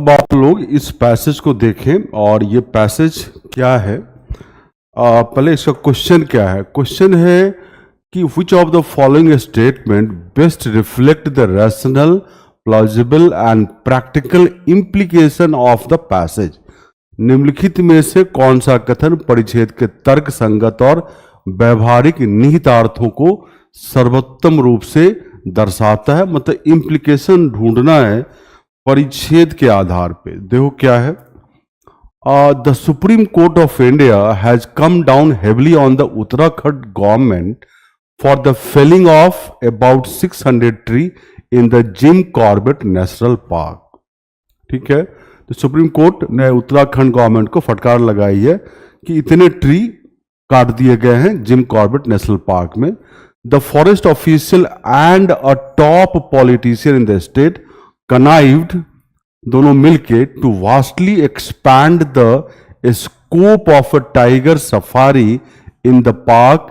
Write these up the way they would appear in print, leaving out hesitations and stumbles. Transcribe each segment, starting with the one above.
अब आप लोग इस पैसेज को देखें और ये पैसेज क्या है। पहले इसका क्वेश्चन क्या है। क्वेश्चन है कि which of the following statement best reflect the rational, plausible and practical implication of the passage. निम्नलिखित में से कौन सा कथन परिच्छेद के तर्क संगत और व्यवहारिक निहितार्थों को सर्वोत्तम रूप से दर्शाता है। मतलब इम्प्लीकेशन ढूंढना है परिच्छेद के आधार पे। देखो क्या है। The Supreme Court of India has come down heavily on the Uttarakhand government for the felling of about 600 tree in the Jim Corbett National Park. ठीक है, तो सुप्रीम कोर्ट ने उत्तराखंड गवर्नमेंट को फटकार लगाई है कि इतने ट्री काट दिए गए हैं जिम कॉर्बेट नेशनल पार्क में। The forest official and a top politician in the state connived, दोनों मिलके to vastly expand the scope of a tiger safari in the park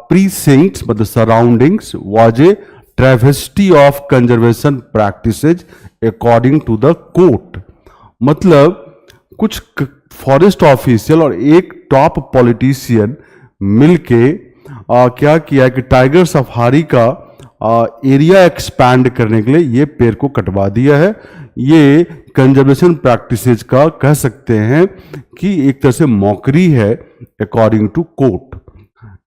precincts, मतलब surroundings, was a travesty of conservation practices according to the court। मतलब कुछ forest official और एक top politician मिलके क्या किया कि टाइगर सफारी का एरिया एक्सपैंड करने के लिए ये पेड़ को कटवा दिया है। ये कंजर्वेशन प्रैक्टिसेस का कह सकते हैं कि एक तरह से मौकरी है according to court.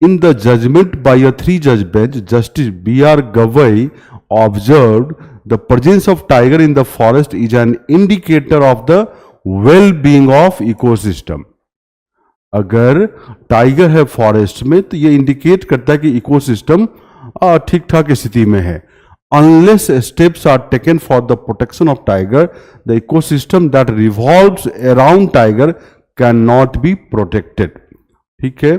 In the judgement by a 3 जज bench, justice B.R. Gavai observed the presence of tiger in the forest is an indicator of the well being of ecosystem. अगर टाइगर है फॉरेस्ट में तो ये इंडिकेट करता है कि ecosystem ठीक ठाक स्थिति में है। Unless steps are taken for the protection of tiger, the ecosystem that revolves around tiger can not be protected. ठीक है,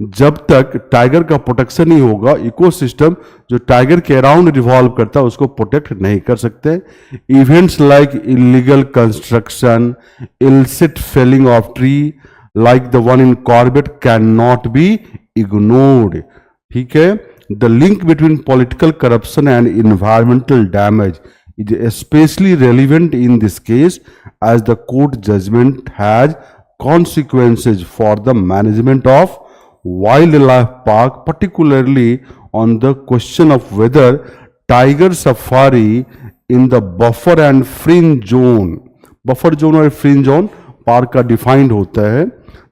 जब तक टाइगर का प्रोटेक्शन नहीं होगा, इकोसिस्टम जो टाइगर के अराउंड रिवॉल्व करता है उसको प्रोटेक्ट नहीं कर सकते। Events like illegal construction, illicit felling of tree like the one in Corbett can not be ignored. ठीक है, the link between political corruption and environmental damage is especially relevant in this case as the court judgment has consequences for the management of wildlife park, particularly on the question of whether tiger safari in the buffer and fringe zone, buffer zone और fringe zone park का defined होता है।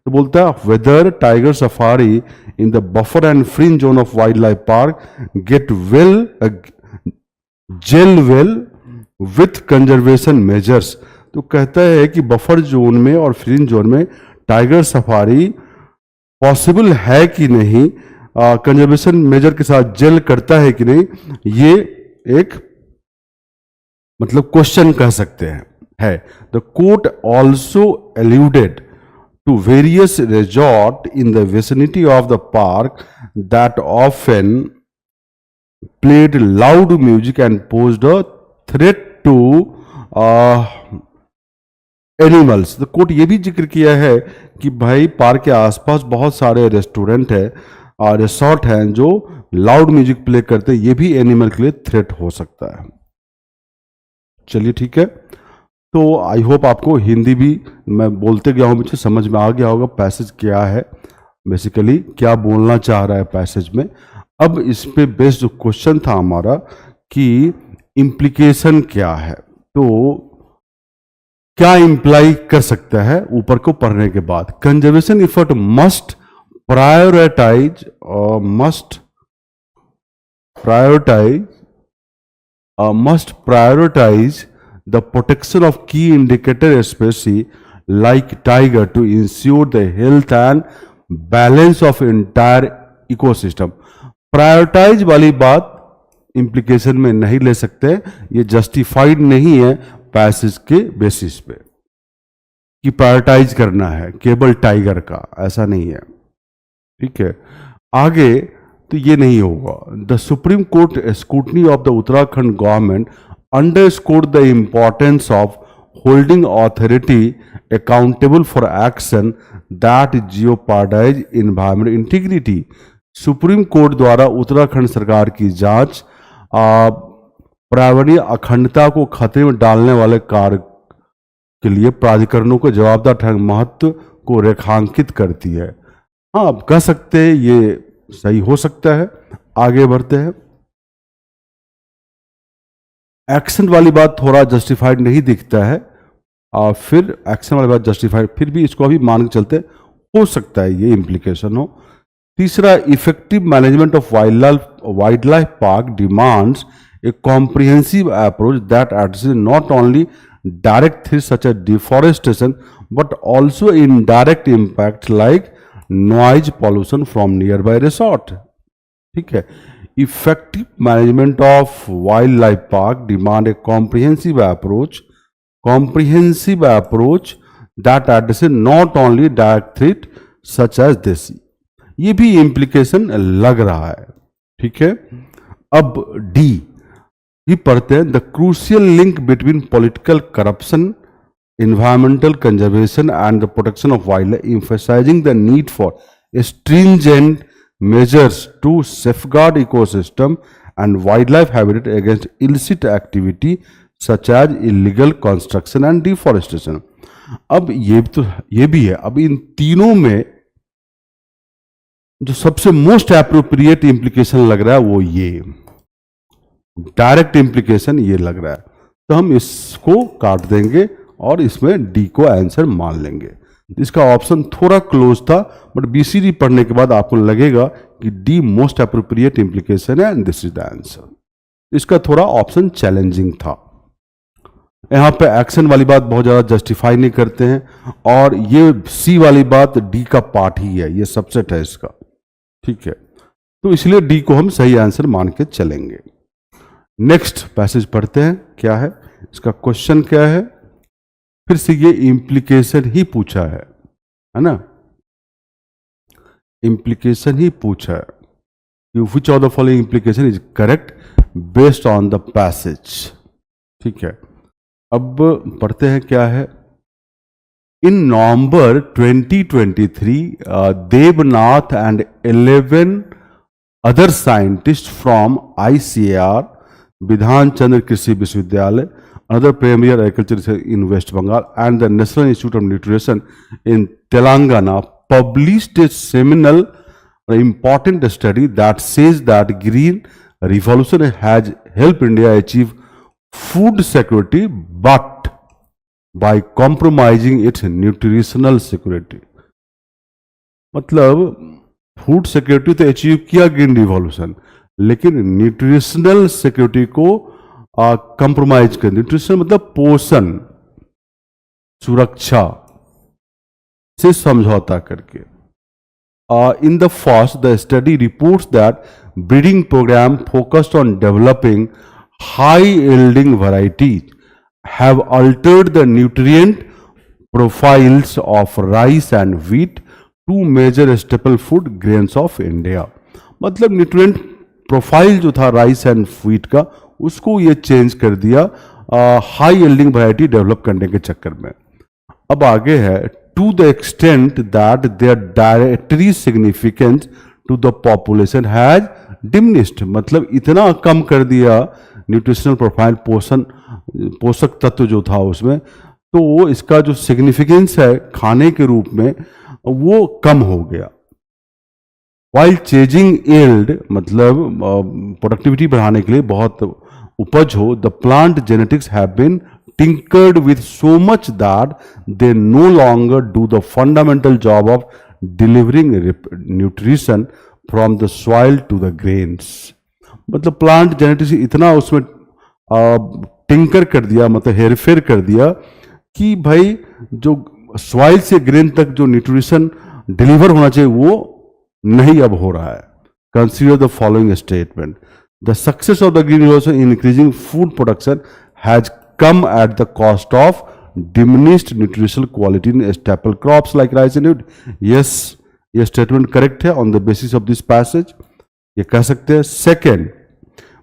तो बोलता है whether tiger safari in the buffer and fringe zone of wildlife park get gel well with conservation measures. तो कहता है कि बफर जोन में और फ्रिंज जोन में टाइगर सफारी पॉसिबल है कि नहीं, कंजर्वेशन मेजर के साथ जेल करता है कि नहीं, ये एक मतलब क्वेश्चन कह सकते हैं है। The court also alluded to various resort in the vicinity of the park that often played loud music and posed a threat to animals। तो कोर्ट ये भी जिक्र किया है कि भाई पार्क के आसपास बहुत सारे रेस्टोरेंट है और रिसोर्ट हैं जो लाउड म्यूजिक प्ले करते हैं, ये भी एनिमल के लिए थ्रेट हो सकता है। चलिए ठीक है, तो आई होप आपको हिंदी भी मैं बोलते गया हूँ मुझे समझ में आ गया होगा पैसेज क्या है, बेसिकली क्या बोलना चाह रहा है पैसेज में। अब इस पे बेस्ड जो क्वेश्चन था हमारा कि इम्प्लीकेशन क्या है, तो क्या इंप्लाई कर सकता है ऊपर को पढ़ने के बाद। Conservation effort must prioritize the protection of key indicator species like tiger to ensure the health and balance of entire ecosystem। Prioritize वाली बात इंप्लीकेशन में नहीं ले सकते, ये जस्टिफाइड नहीं है पैसेज के बेसिस पे कि प्रायोरिटाइज करना है केवल टाइगर का, ऐसा नहीं है। ठीक है, आगे तो ये नहीं होगा। The Supreme court scrutiny of the Uttarakhand government underscored the importance of holding authority accountable for action that jeopardize environmental integrity। Supreme court द्वारा उत्तराखंड सरकार की जांच पर्यावरणीय अखंडता को खतरे में डालने वाले कार्य के लिए प्राधिकरणों को जवाबदार ठहराने महत्व को रेखांकित करती है। हाँ, आप कह सकते हैं ये सही हो सकता है। आगे बढ़ते हैं। एक्शन वाली बात थोड़ा जस्टिफाइड नहीं दिखता है, और फिर एक्शन वाली बात जस्टिफाइड, फिर भी इसको अभी मान के चलते हो सकता है ये इम्प्लीकेशन हो। तीसरा, effective management of wildlife park demands a comprehensive approach that addresses not only direct threats such as deforestation but also indirect impact like noise pollution from nearby resort. ठीक है, effective management of wildlife park demand a comprehensive approach that addresses not only direct threat such as this। ये भी implication लग रहा है। ठीक है, अब डी भी पढ़ते हैं। The crucial link between political corruption, environmental conservation and the protection of wildlife, emphasizing the need for stringent measures to safeguard ecosystem and wildlife habitat against illicit activity such as illegal construction and deforestation। अब ये भी है। अब इन तीनों में जो सबसे most appropriate implication लग रहा है वो ये डायरेक्ट इंप्लीकेशन ये लग रहा है, तो हम इसको काट देंगे और इसमें डी को आंसर मान लेंगे। इसका ऑप्शन थोड़ा क्लोज था, बट बीसीडी पढ़ने के बाद आपको लगेगा कि डी मोस्ट अप्रोप्रिएट इंप्लीकेशन है and this is the answer. इसका थोड़ा ऑप्शन चैलेंजिंग था। यहां पे एक्शन वाली बात बहुत ज्यादा जस्टिफाई नहीं करते हैं, और ये सी वाली बात डी का पार्ट ही है, ये सबसेट है इसका। ठीक है, तो इसलिए डी को हम सही आंसर मान के चलेंगे। नेक्स्ट पैसेज पढ़ते हैं, क्या है इसका क्वेश्चन, क्या है। फिर से ये इंप्लीकेशन ही पूछा है ना, इंप्लीकेशन ही पूछा है। Which of the following implication is correct based on the passage. ठीक है, अब पढ़ते हैं क्या है। In November 2023 Devnath and 11 other scientist from ICAR, Bidhan चंद्र कृषि विश्वविद्यालय, another premier agriculture in West Bengal, and the National Institute of Nutrition in Telangana published a seminal important study that says that green revolution has helped India achieve food security but by compromising its nutritional security। मतलब food security तो achieve किया green revolution, लेकिन nutritional security को compromise कर। Nutrition मतलब पोषण, सुरक्षा से समझौता करके। In the first, the study reports that breeding program focused on developing high yielding varieties have altered the nutrient profiles of rice and wheat, two major staple food grains of India. मतलब nutrient profile जो था rice and wheat का, उसको ये change कर दिया high yielding variety develop करने के चक्कर में। अब आगे है, to the extent that their directory significance to the population has diminished. मतलब इतना कम कर दिया न्यूट्रिशनल प्रोफाइल, पोषक तत्व जो था उसमें, तो इसका जो सिग्निफिकेंस है खाने के रूप में वो कम हो गया। वाइल चेजिंग यील्ड, मतलब प्रोडक्टिविटी बढ़ाने के लिए बहुत उपज हो, the plant genetics have been tinkered with so much that they no longer do the fundamental job of delivering nutrition from the soil to the grains. मतलब प्लांट जेनेटिक्स इतना उसमें टिंकर कर दिया, मतलब हेरफेर कर दिया कि भाई जो सॉइल से ग्रेन तक जो न्यूट्रिशन डिलीवर होना चाहिए वो नहीं अब हो रहा है। Consider the following statement, the success of the green revolution in increasing food production has come at the cost of diminished nutritional quality in staple crops like rice and wheat. Yes, ये statement correct है on the basis of this passage, ये कह सकते हैं। Second,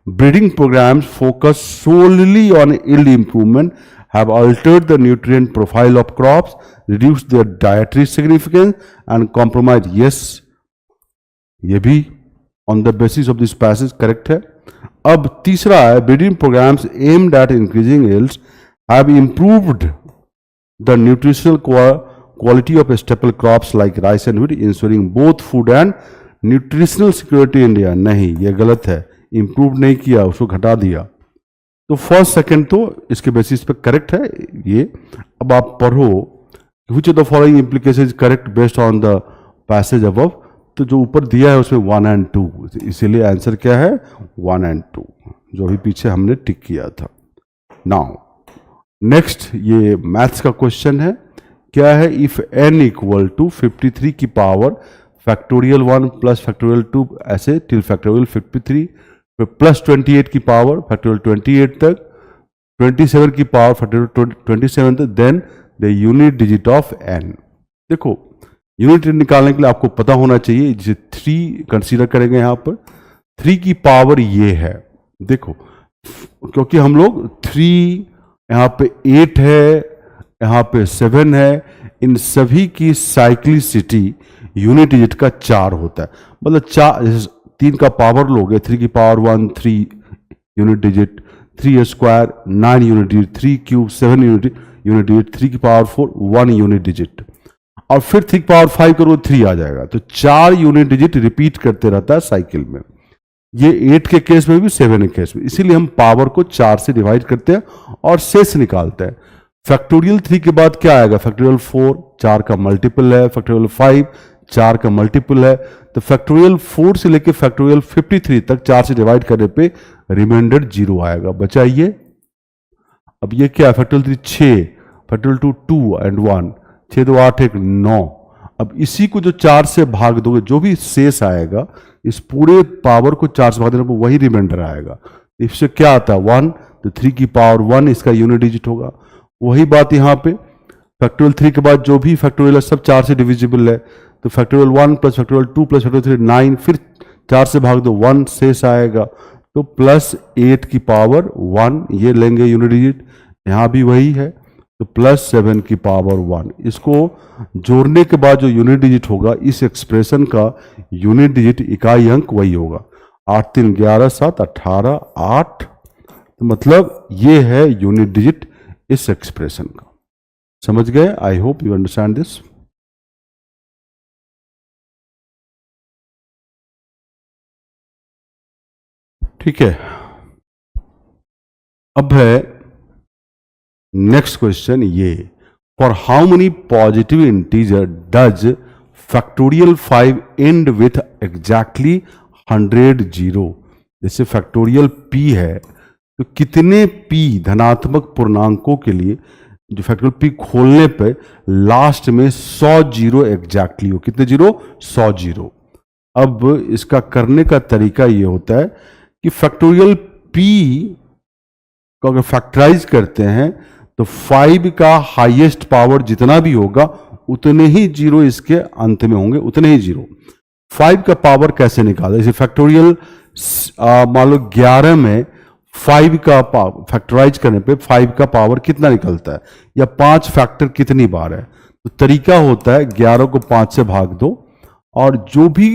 breeding programs focus solely on yield improvement have altered the nutrient profile of crops, reduced their dietary significance and compromised। Yes, ये भी on the basis of this passage correct है। अब तीसरा है, breeding programs aimed at increasing yields have improved the nutritional quality of staple crops like rice and wheat ensuring both food and nutritional security India. नहीं, ये गलत है, improve नहीं किया, उसको घटा दिया। तो फर्स्ट सेकंड तो इसके बेसिस पे करेक्ट है ये। अब आप पढ़ो which of the following implication is correct based on the passage above. तो जो ऊपर दिया है उसमें 1 and 2, इसीलिए आंसर क्या है 1 and 2, जो भी पीछे हमने टिक किया था। नाउ नेक्स्ट ये मैथ्स का क्वेश्चन है। क्या है, इफ n इक्वल टू 53 की पावर फैक्टोरियल 1 प्लस फैक्टोरियल 2 ऐसे टिल फैक्टोरियल 53 प्लस 28 की पावर फैक्टोरियल 28 तक, 27 की पावर फैक्टोरियल 27 तक, then the unit digit of n। देखो यूनिट निकालने के लिए आपको पता होना चाहिए, जिसे 3 कंसीडर करेंगे यहां पर। 3 की पावर ये है, देखो क्योंकि हम लोग 3 यहाँ पे 8 है, यहाँ पे 7 है, इन सभी की साइक्लिसिटी यूनिट डिजिट का 4 होता है। मतलब 4, जैसे 3 का पावर लोगे, 3 की power 1 3 unit digit, 3 square 9 unit digit, 3 cube 7 unit digit, 3 की पावर 4 1 यूनिट डिजिट, और फिर 3 की पावर 5 करो 3 आ जाएगा। तो 4 यूनिट डिजिट रिपीट करते रहता है साइकिल में। ये 8 के केस में भी 7 के केस में, इसीलिए हम पावर को 4 से डिवाइड करते हैं और शेष निकालते हैं। फैक्टोरियल 3 के बाद क्या आएगा, फैक्टोरियल 4 4 का मल्टीपल है, फैक्टोरियल 5 4 का मल्टीपल है। तो फैक्टोरियल 4 से लेकर फैक्टोरियल 53 तक 4 से डिवाइड करने पे रिमाइंडर 0 आएगा। बचाइए। अब ये क्या है, फैक्टोरियल 3 6, फैक्टोरियल 2 2 एंड 1, 6 2 8 1 9। अब इसी को जो 4 से भाग दोगे, जो भी शेष आएगा इस पूरे पावर को 4 से भाग देने पर वही रिमाइंडर आएगा। इससे क्या आता है 1, तो 3 की पावर 1 इसका यूनिट डिजिट होगा। वही बात यहाँ पे फैक्टोरियल 3 के बाद जो भी फैक्टोरियल है सब 4 से डिविजिबल है। तो factorial 1 plus factorial 2 plus factorial 3 9, फिर 4 से भाग दो 1 शेष आएगा। तो प्लस 8 की पावर 1 ये लेंगे यूनिट डिजिट, यहाँ भी वही है। तो प्लस 7 की पावर 1, इसको जोड़ने के बाद जो यूनिट डिजिट होगा इस एक्सप्रेशन का यूनिट डिजिट इकाई अंक वही होगा। 8 3 11 7 18 8, तो मतलब ये है यूनिट डिजिट इस एक्सप्रेशन का। समझ गए? आई होप यू अंडरस्टैंड दिस। ठीक है, अब है नेक्स्ट क्वेश्चन ये, for how many positive integer does factorial 5 and with exactly 100 zero. जैसे फैक्टोरियल p है तो कितने p धनात्मक पूर्णांकों के लिए जो फैक्टोरियल p खोलने पे लास्ट में 100 जीरो एग्जैक्टली हो। कितने जीरो? 100 जीरो। अब इसका करने का तरीका ये होता है कि फैक्टोरियल p को अगर फैक्टराइज करते हैं तो 5 का हाईएस्ट पावर जितना भी होगा उतने ही जीरो इसके अंत में होंगे, उतने ही जीरो। 5 का पावर कैसे निकालें? जैसे फैक्टोरियल मान लो 11 में 5 का फैक्टराइज करने पे 5 का पावर कितना निकलता है, या 5 फैक्टर कितनी बार है। तो तरीका होता है 11 को 5 से भाग दो और जो भी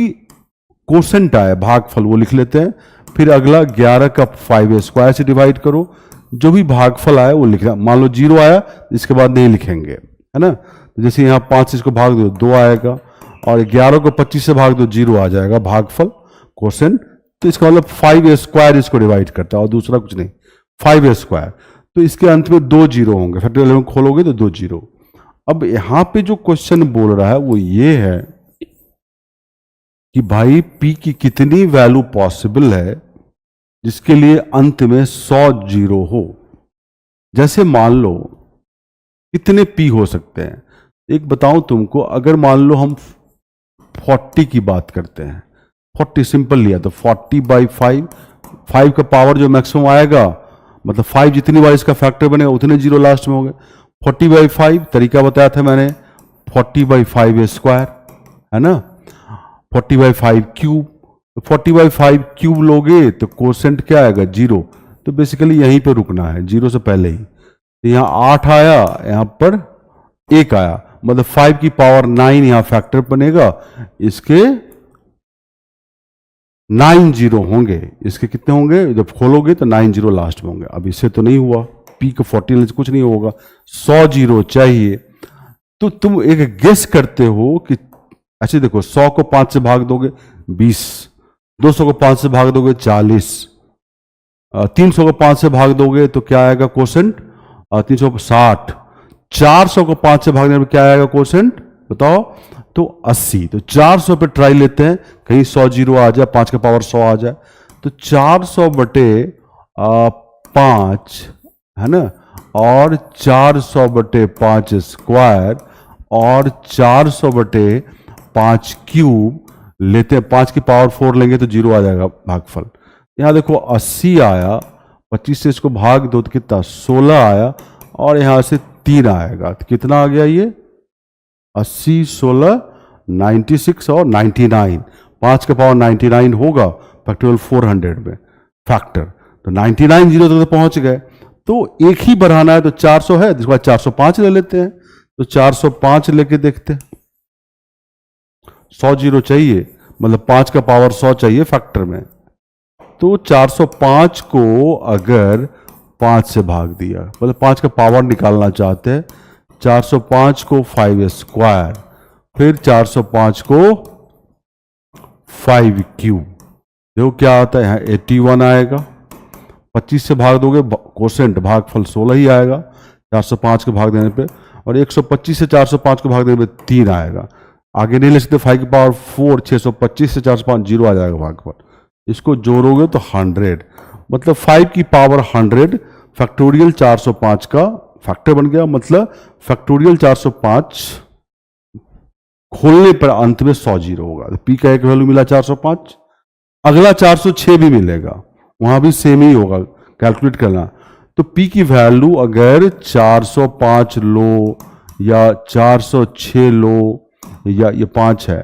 कोसेंट आए भागफल वो लिख लेते हैं। फिर अगला 11 का 5 स्क्वायर से डिवाइड करो, जो भी भागफल आया वो लिखना। मान लो 0 आया इसके बाद नहीं लिखेंगे, है ना। तो जैसे यहाँ 5 से इसको भाग दो 2 आएगा, और 11 को 25 से भाग दो 0 आ जाएगा भागफल कोसेंट। तो इसका मतलब 5 स्क्वायर इसको डिवाइड करता है और दूसरा कुछ नहीं, 5 स्क्वायर। तो इसके अंत में 2 जीरो होंगे, फैक्टोरियल में खोलोगे तो 2 जीरो। अब यहाँ पे जो क्वेश्चन बोल रहा है वो ये है कि भाई p की कितनी वैल्यू पॉसिबल है जिसके लिए अंत में 100 जीरो हो। जैसे मान लो कितने p हो सकते हैं, एक बताऊं तुमको। अगर मान लो हम 40 की बात करते हैं, 40 सिंपल लिया तो 40/5, 5 का पावर जो मैक्सिमम आएगा मतलब 5 जितनी बार इसका फैक्टर बनेगा उतने जीरो लास्ट में होंगे। 40/5 तरीका बताया था मैंने, 40/5 स्क्वायर है ना, 40/5 क्यूब। 40/5 क्यूब लोगे तो कोसेंट क्या आएगा 0। तो बेसिकली यहीं पे रुकना है, 0 से पहले ही। तो यहाँ 8 आया, यहाँ पर 1 आया, मतलब 5 की पावर 9 यहाँ फैक्टर बनेगा। इसके 9 जीरो होंगे, इसके कितने होंगे जब खोलोगे तो 9 जीरो लास्ट में होंगे। अब इससे तो नहीं हुआ, पी का 14 कुछ नहीं होगा, 100 जीरो चाहिए। तो तुम एक गेस करते हो कि ऐसे देखो, 100 को 5 से भाग दोगे 20, 200 को 5 से भाग दोगे 40, 300 को 5 से भाग दोगे तो क्या आएगा क्वोशेंट 360, 400 को 5 से भागने में क्या आएगा क्वोशेंट बताओ तो 80। तो 400 पे ट्राई लेते हैं, कहीं 100 जीरो आ जाए, 5 का पावर 100 आ जाए। तो 400 बटे 5 है ना, और 400 बटे 5 स्क्वायर और 400 बटे 5 क्यूब लेते हैं, 5 की पावर 4 लेंगे तो जीरो आ जाएगा भागफल। यहां देखो 80 आया, 25 से इसको भाग दो तो कितना 16 आया, और यहां से 3 आएगा तो कितना आ गया ये 80, 16, 96 और 99, 5 का पावर 99 होगा फैक्टोरियल 400 में फैक्टर, तो 99 जीरो तक तो पहुंच गए। तो एक ही बढ़ाना है तो 400 है, इसके बाद 405 ले लेते हैं, तो 405 लेके देखते हैं। 100 जीरो चाहिए, मतलब 5 का पावर 100 चाहिए फैक्टर में। तो 405 को अगर 5 से भाग दिया, मतलब 5 का पावर निकालना चाहते हैं, 405 को 5 स्क्वायर, फिर 405 को 5 क्यूब, देखो क्या आता है, यहाँ 81 आएगा। 25 से भाग दोगे कोसेंट भागफल 16 ही आएगा 405 के भाग देने पे, और 125 से 405 को भाग देने पे 3 आएगा। आगे नहीं ले सकते, 5 की पावर 4, 625 से 405 जीरो आ जाएगा भागफल। इसको जोड़ोगे तो 100, मतलब 5 की पावर 100 फैक्टोरियल 405 का फैक्टर बन गया, मतलब फैक्टोरियल 405 खोलने पर अंत में 100 जीरो होगा। तो पी का एक वैल्यू मिला 405, अगला 406 भी मिलेगा, वहां भी सेम ही होगा, कैलकुलेट करना। तो पी की वैल्यू अगर 405 लो या 406 लो, या ये 5 है,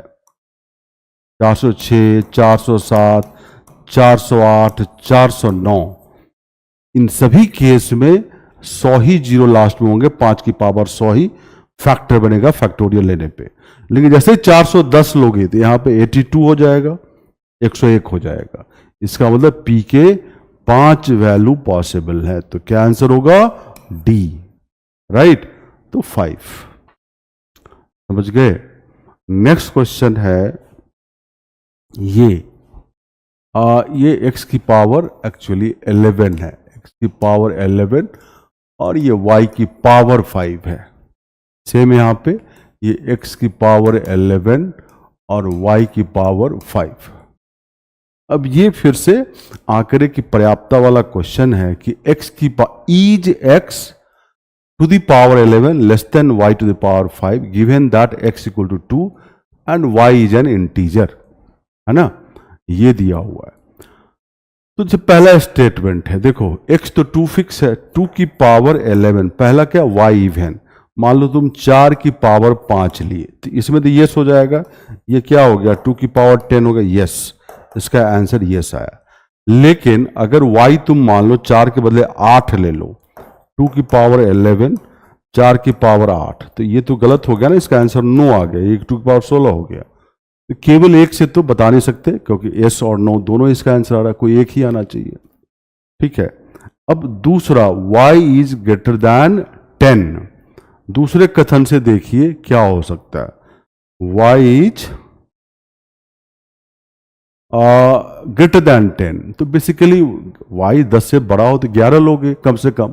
406, 407, 408, 409, इन सभी केस में 100 ही जीरो लास्ट में होंगे, 5 की पावर 100 ही फैक्टर बनेगा फैक्टोरियल लेने पे। लेकिन जैसे 410 लोगे तो यहां पे 82 हो जाएगा, 101 हो जाएगा। इसका मतलब पी के 5 वैल्यू पॉसिबल है, तो क्या आंसर होगा डी, राइट। तो 5 समझ गए। नेक्स्ट क्वेश्चन है ये x की पावर एक्चुअली 11 है, x की पावर 11 और ये y की पावर 5 है। सेम यहां पे ये x की पावर 11 और y की पावर 5। अब ये फिर से आंकड़े की पर्याप्तता वाला क्वेश्चन है कि x की is x to the power 11 less than y to the power 5 given that x equal to 2 and y is an integer, है ना, ये दिया हुआ है। तो जो पहला स्टेटमेंट है, देखो x तो 2 फिक्स है, 2 की पावर 11, पहला क्या y इवन, मान लो तुम 4 की पावर 5 लिए तो इसमें तो यस हो जाएगा, ये क्या हो गया 2 की पावर 10 हो गया, यस, इसका आंसर यस आया। लेकिन अगर y तुम मान लो 4 के बदले 8 ले लो, 2 की पावर 11, 4 की पावर 8, तो ये तो गलत हो गया ना, इसका आंसर नो आ गया, ये 2 की पावर 16 हो गया। तो केवल एक से तो बता नहीं सकते क्योंकि यस और नो दोनों इसका आंसर आ रहा है, कोई एक ही आना चाहिए, ठीक है। अब दूसरा y इज ग्रेटर दैन 10, दूसरे कथन से देखिए क्या हो सकता है, y इज ग्रेटर दैन 10, तो बेसिकली y 10 से बड़ा हो तो 11 लोगे कम से कम,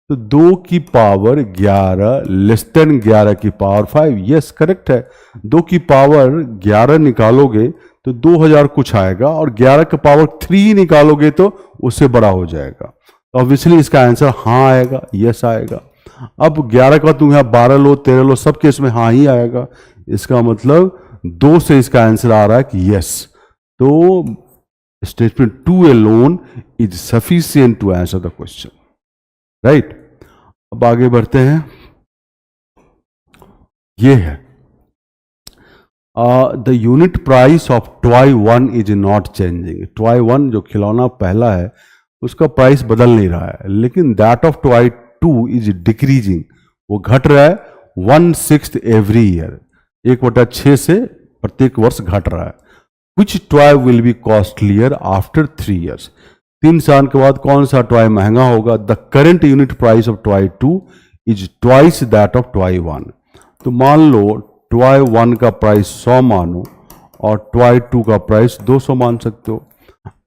तो 2 की पावर 11 लेस देन 11 की पावर 5, यस करेक्ट है। 2 की पावर 11 निकालोगे तो 2000 कुछ आएगा, और 11 का पावर 3 निकालोगे तो उससे बड़ा हो जाएगा, तो ऑब्वियसली इसका आंसर हाँ आएगा, यस आएगा। अब 11 का तुम यहाँ 12 लो 13 लो, सब केस में हाँ ही आएगा, इसका मतलब 2 से इसका आंसर आ रहा है कि यस। तो statement 2 alone is sufficient to answer the question, right. अब आगे बढ़ते हैं, ये है the unit price of toy 1 is not changing. Toy 1 जो खिलौना पहला है उसका प्राइस बदल नहीं रहा है, लेकिन that of toy 2 is decreasing, वो घट रहा है 1/6 एवरी ईयर, 1/6 से प्रत्येक वर्ष घट रहा है। Which toy will be costlier after 3 years, 3 साल के बाद कौन सा टॉय महंगा होगा? The current unit price of toy 2 is twice that of toy 1। तो मान लो टॉय 1 का प्राइस 100 मानो और टॉय 2 का प्राइस 200 मान सकते हो।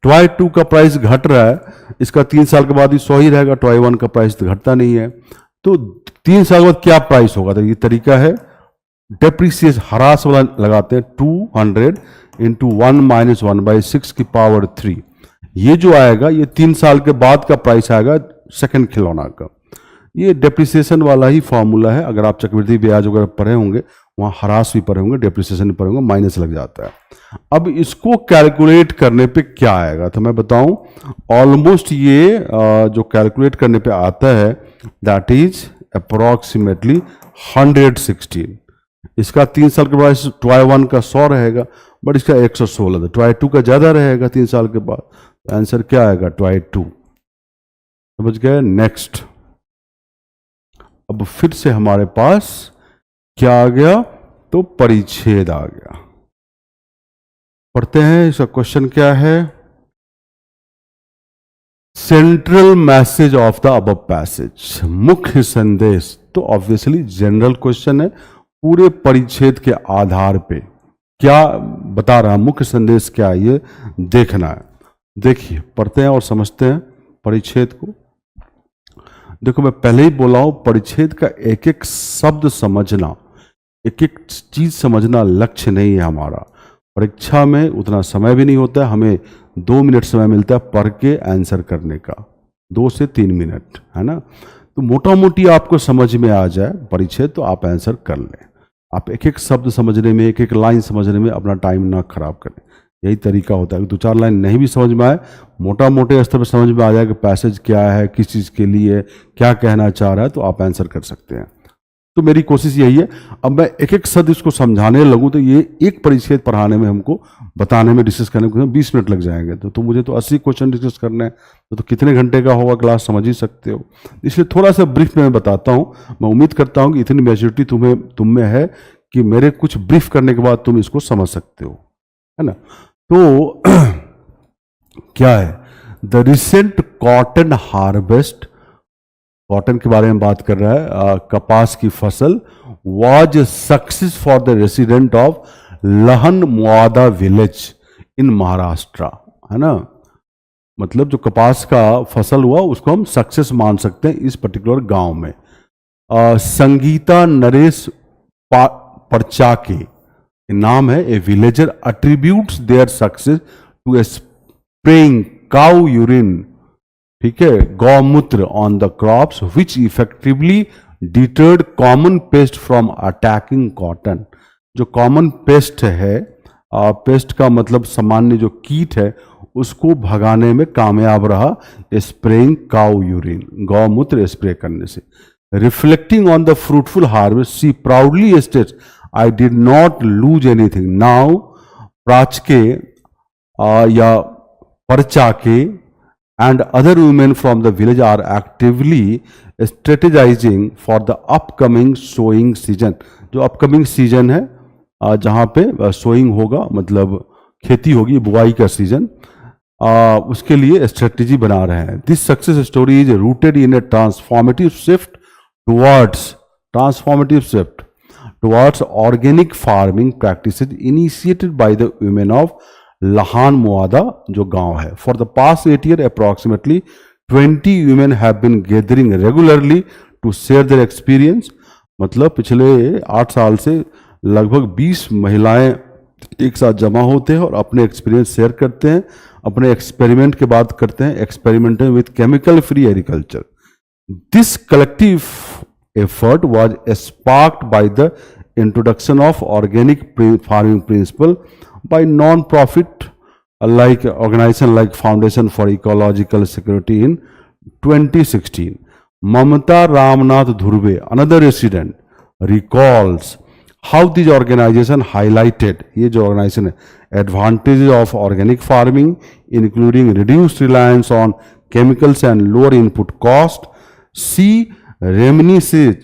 टॉय 2 का प्राइस घट रहा है, इसका 3 साल के बाद भी 100 ही रहेगा, टॉय 1 का प्राइस तो घटता नहीं है। तो 3 साल के बाद क्या प्राइस होगा? तो ये तरीका है डेप्रिसिएशन, ह्रास वाला लगाते हैं, 200 इंटू 1 माइनस 1/6 की पावर 3। ये जो आएगा ये 3 साल के बाद का प्राइस आएगा सेकंड खिलौना का। ये डेप्रिसिएशन वाला ही फॉर्मूला है। अगर आप चक्रवृद्धि ब्याज वगैरह पढ़े होंगे, वहाँ ह्रास भी पढ़े होंगे, डेप्रिसिएशन भी पढ़े होंगे, माइनस लग जाता है। अब इसको कैलकुलेट करने पे क्या आएगा तो मैं बताऊं, ऑलमोस्ट ये जो कैलकुलेट करने पे आता है दैट इज अप्रोक्सीमेटली 116। इसका 3 साल के बाद टॉय 1 का 100 रहेगा, बट इसका 116 था। टॉय 2 का ज्यादा रहेगा 3 साल के बाद। आंसर क्या आएगा? टॉय 2। समझ गए? नेक्स्ट, अब फिर से हमारे पास क्या आ गया? तो परिच्छेद आ गया। पढ़ते हैं, इसका क्वेश्चन क्या है? Central message of the above passage, मुख्य संदेश। तो ऑब्वियसली जनरल क्वेश्चन है, पूरे परिच्छेद के आधार पे क्या बता रहा है, मुख्य संदेश क्या है, ये देखना है। देखिए, पढ़ते हैं और समझते हैं परिच्छेद को। देखो, मैं पहले ही बोला हूं, परिच्छेद का एक एक शब्द समझना, एक एक चीज समझना लक्ष्य नहीं है हमारा। परीक्षा में उतना समय भी नहीं होता है, हमें 2 मिनट समय मिलता है पढ़ के आंसर करने का, 2 से 3 मिनट, है ना। तो मोटा मोटी आपको समझ में आ जाए परिच्छेद तो आप आंसर कर लें। आप एक एक शब्द समझने में, एक एक लाइन समझने में अपना टाइम ना खराब करें, यही तरीका होता है। 2-4 लाइन नहीं भी समझ में आए, मोटा मोटे स्तर पर समझ में आ जाए कि पैसेज क्या है, किस चीज़ के लिए, क्या कहना चाह रहा है, तो आप आंसर कर सकते हैं। तो मेरी कोशिश यही है। अब मैं एक एक शब्द इसको समझाने लगूं तो ये एक परिच्छेद पढ़ाने में, हमको बताने में, डिस्कस करने में 20 मिनट लग जाएंगे। तो मुझे तो 80 क्वेश्चन डिस्कस करने हैं, तो कितने घंटे का होगा क्लास, समझ ही सकते हो। इसलिए थोड़ा सा ब्रीफ में मैं बताता हूँ। मैं उम्मीद करता हूँ कि इतनी मैच्योरिटी तुम में है कि मेरे कुछ ब्रीफ करने के बाद तुम इसको समझ सकते हो, है ना। तो क्या है? The recent cotton harvest, cotton के बारे में बात कर रहा है, कपास की फसल, was success for the resident of Lahan Muada village in Maharashtra, है ना। मतलब जो कपास का फसल हुआ उसको हम सक्सेस मान सकते हैं इस पर्टिकुलर गांव में। संगीता नरेश परचाके नाम है, a villager attributes their success to a spraying cow urine, ठीक है, गौमूत्र on the crops which effectively deterred common pest from attacking cotton. जो कॉमन पेस्ट है, पेस्ट का मतलब सामान्य जो कीट है, उसको भगाने में कामयाब रहा स्प्रेइंग काउ यूरिन, गौमूत्र स्प्रे करने से। Reflecting on the fruitful harvest she proudly states, I did not lose anything. Now Prachake या Parchake and other women from the village are actively strategizing for the upcoming sowing season। जो upcoming season है, जहाँ पे sowing होगा, मतलब खेती होगी, बुआई का सीजन, उसके लिए स्ट्रेटेजी बना रहे हैं। This success story is rooted in A transformative shift towards organic farming practices initiated by the women of लहान मुआदा, जो गांव है। For the past 8 years approximately 20 women have been gathering regularly to share their experience। मतलब पिछले 8 साल से लगभग 20 महिलाएं एक साथ जमा होते हैं और अपने एक्सपीरियंस शेयर करते हैं, अपने एक्सपेरिमेंट के बाद करते हैं, experiment with chemical free agriculture. This collective effort was sparked by the introduction of organic farming principle by non-profit like organization like Foundation for Ecological Security in 2016. Mamata Ramnath Dhurve, another resident, recalls how this organization highlighted, ये जो organization है, advantages of organic farming including reduced reliance on chemicals and lower input cost. She reminisces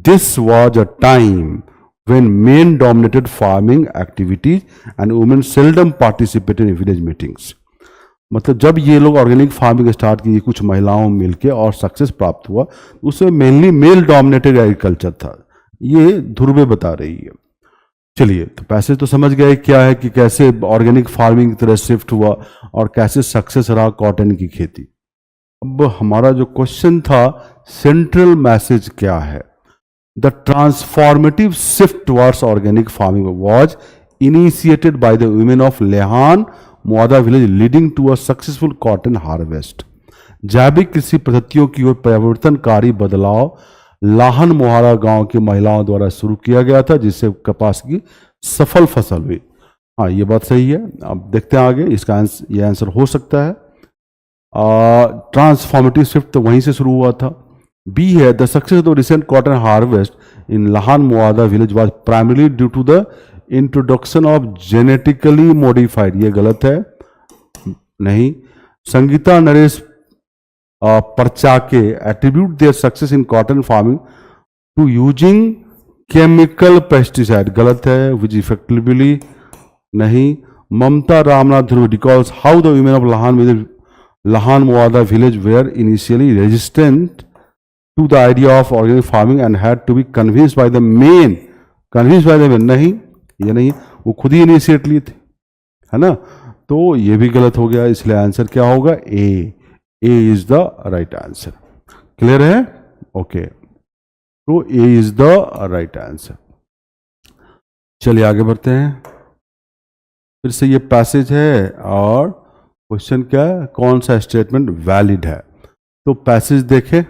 this was a time when men dominated farming activities and women seldom participated in village meetings। मतलब जब ये लोग organic farming start की कुछ महिलाओं मिलके और success प्राप्त हुआ, उसमें मेनली मेल डोमिनेटेड एग्रीकल्चर था, ये ध्रुवे बता रही है। चलिए, तो पैसेज तो समझ गए क्या है कि कैसे ऑर्गेनिक फार्मिंग की तरह शिफ्ट हुआ और कैसे सक्सेस रहा कॉटन की खेती। अब हमारा जो क्वेश्चन था, सेंट्रल मैसेज क्या है? The transformative shift towards organic farming was initiated by the women of Lehan Muada village, leading to a successful cotton harvest. जैविक कृषि पद्धतियों की ओर परिवर्तनकारी बदलाव लाहन मोहारा गांव की महिलाओं द्वारा शुरू किया गया था, जिससे कपास की सफल फसल हुई। हाँ, ये बात सही है। अब देखते हैं आगे, इसका ये आंसर हो सकता है। ट्रांसफॉर्मेटिव शिफ्ट तो वहीं से शुरू हुआ था। बी है, the success of recent cotton harvest in Lahan Moada village was primarily due to the introduction of genetically modified. ये गलत है, नहीं। Sangeeta Naresh Parchake attribute their success in cotton farming to using chemical pesticide. गलत है, विच इफेक्टिवली, नहीं। Mamta Ramnath Dhruv recalls how the women of Lahan Muada village were initially resistant to the idea of organic farming and had to be convinced by the men. नहीं, ये नहीं, वो खुद ही initiate लिए थे, है ना। तो ये भी गलत हो गया, इसलिए आंसर क्या होगा? A is the right answer. Clear है? ओके, तो A is the right answer. चलिए आगे बढ़ते हैं। फिर से ये पैसेज है और क्वेश्चन क्या है, कौन सा स्टेटमेंट वैलिड है? तो पैसेज देखें,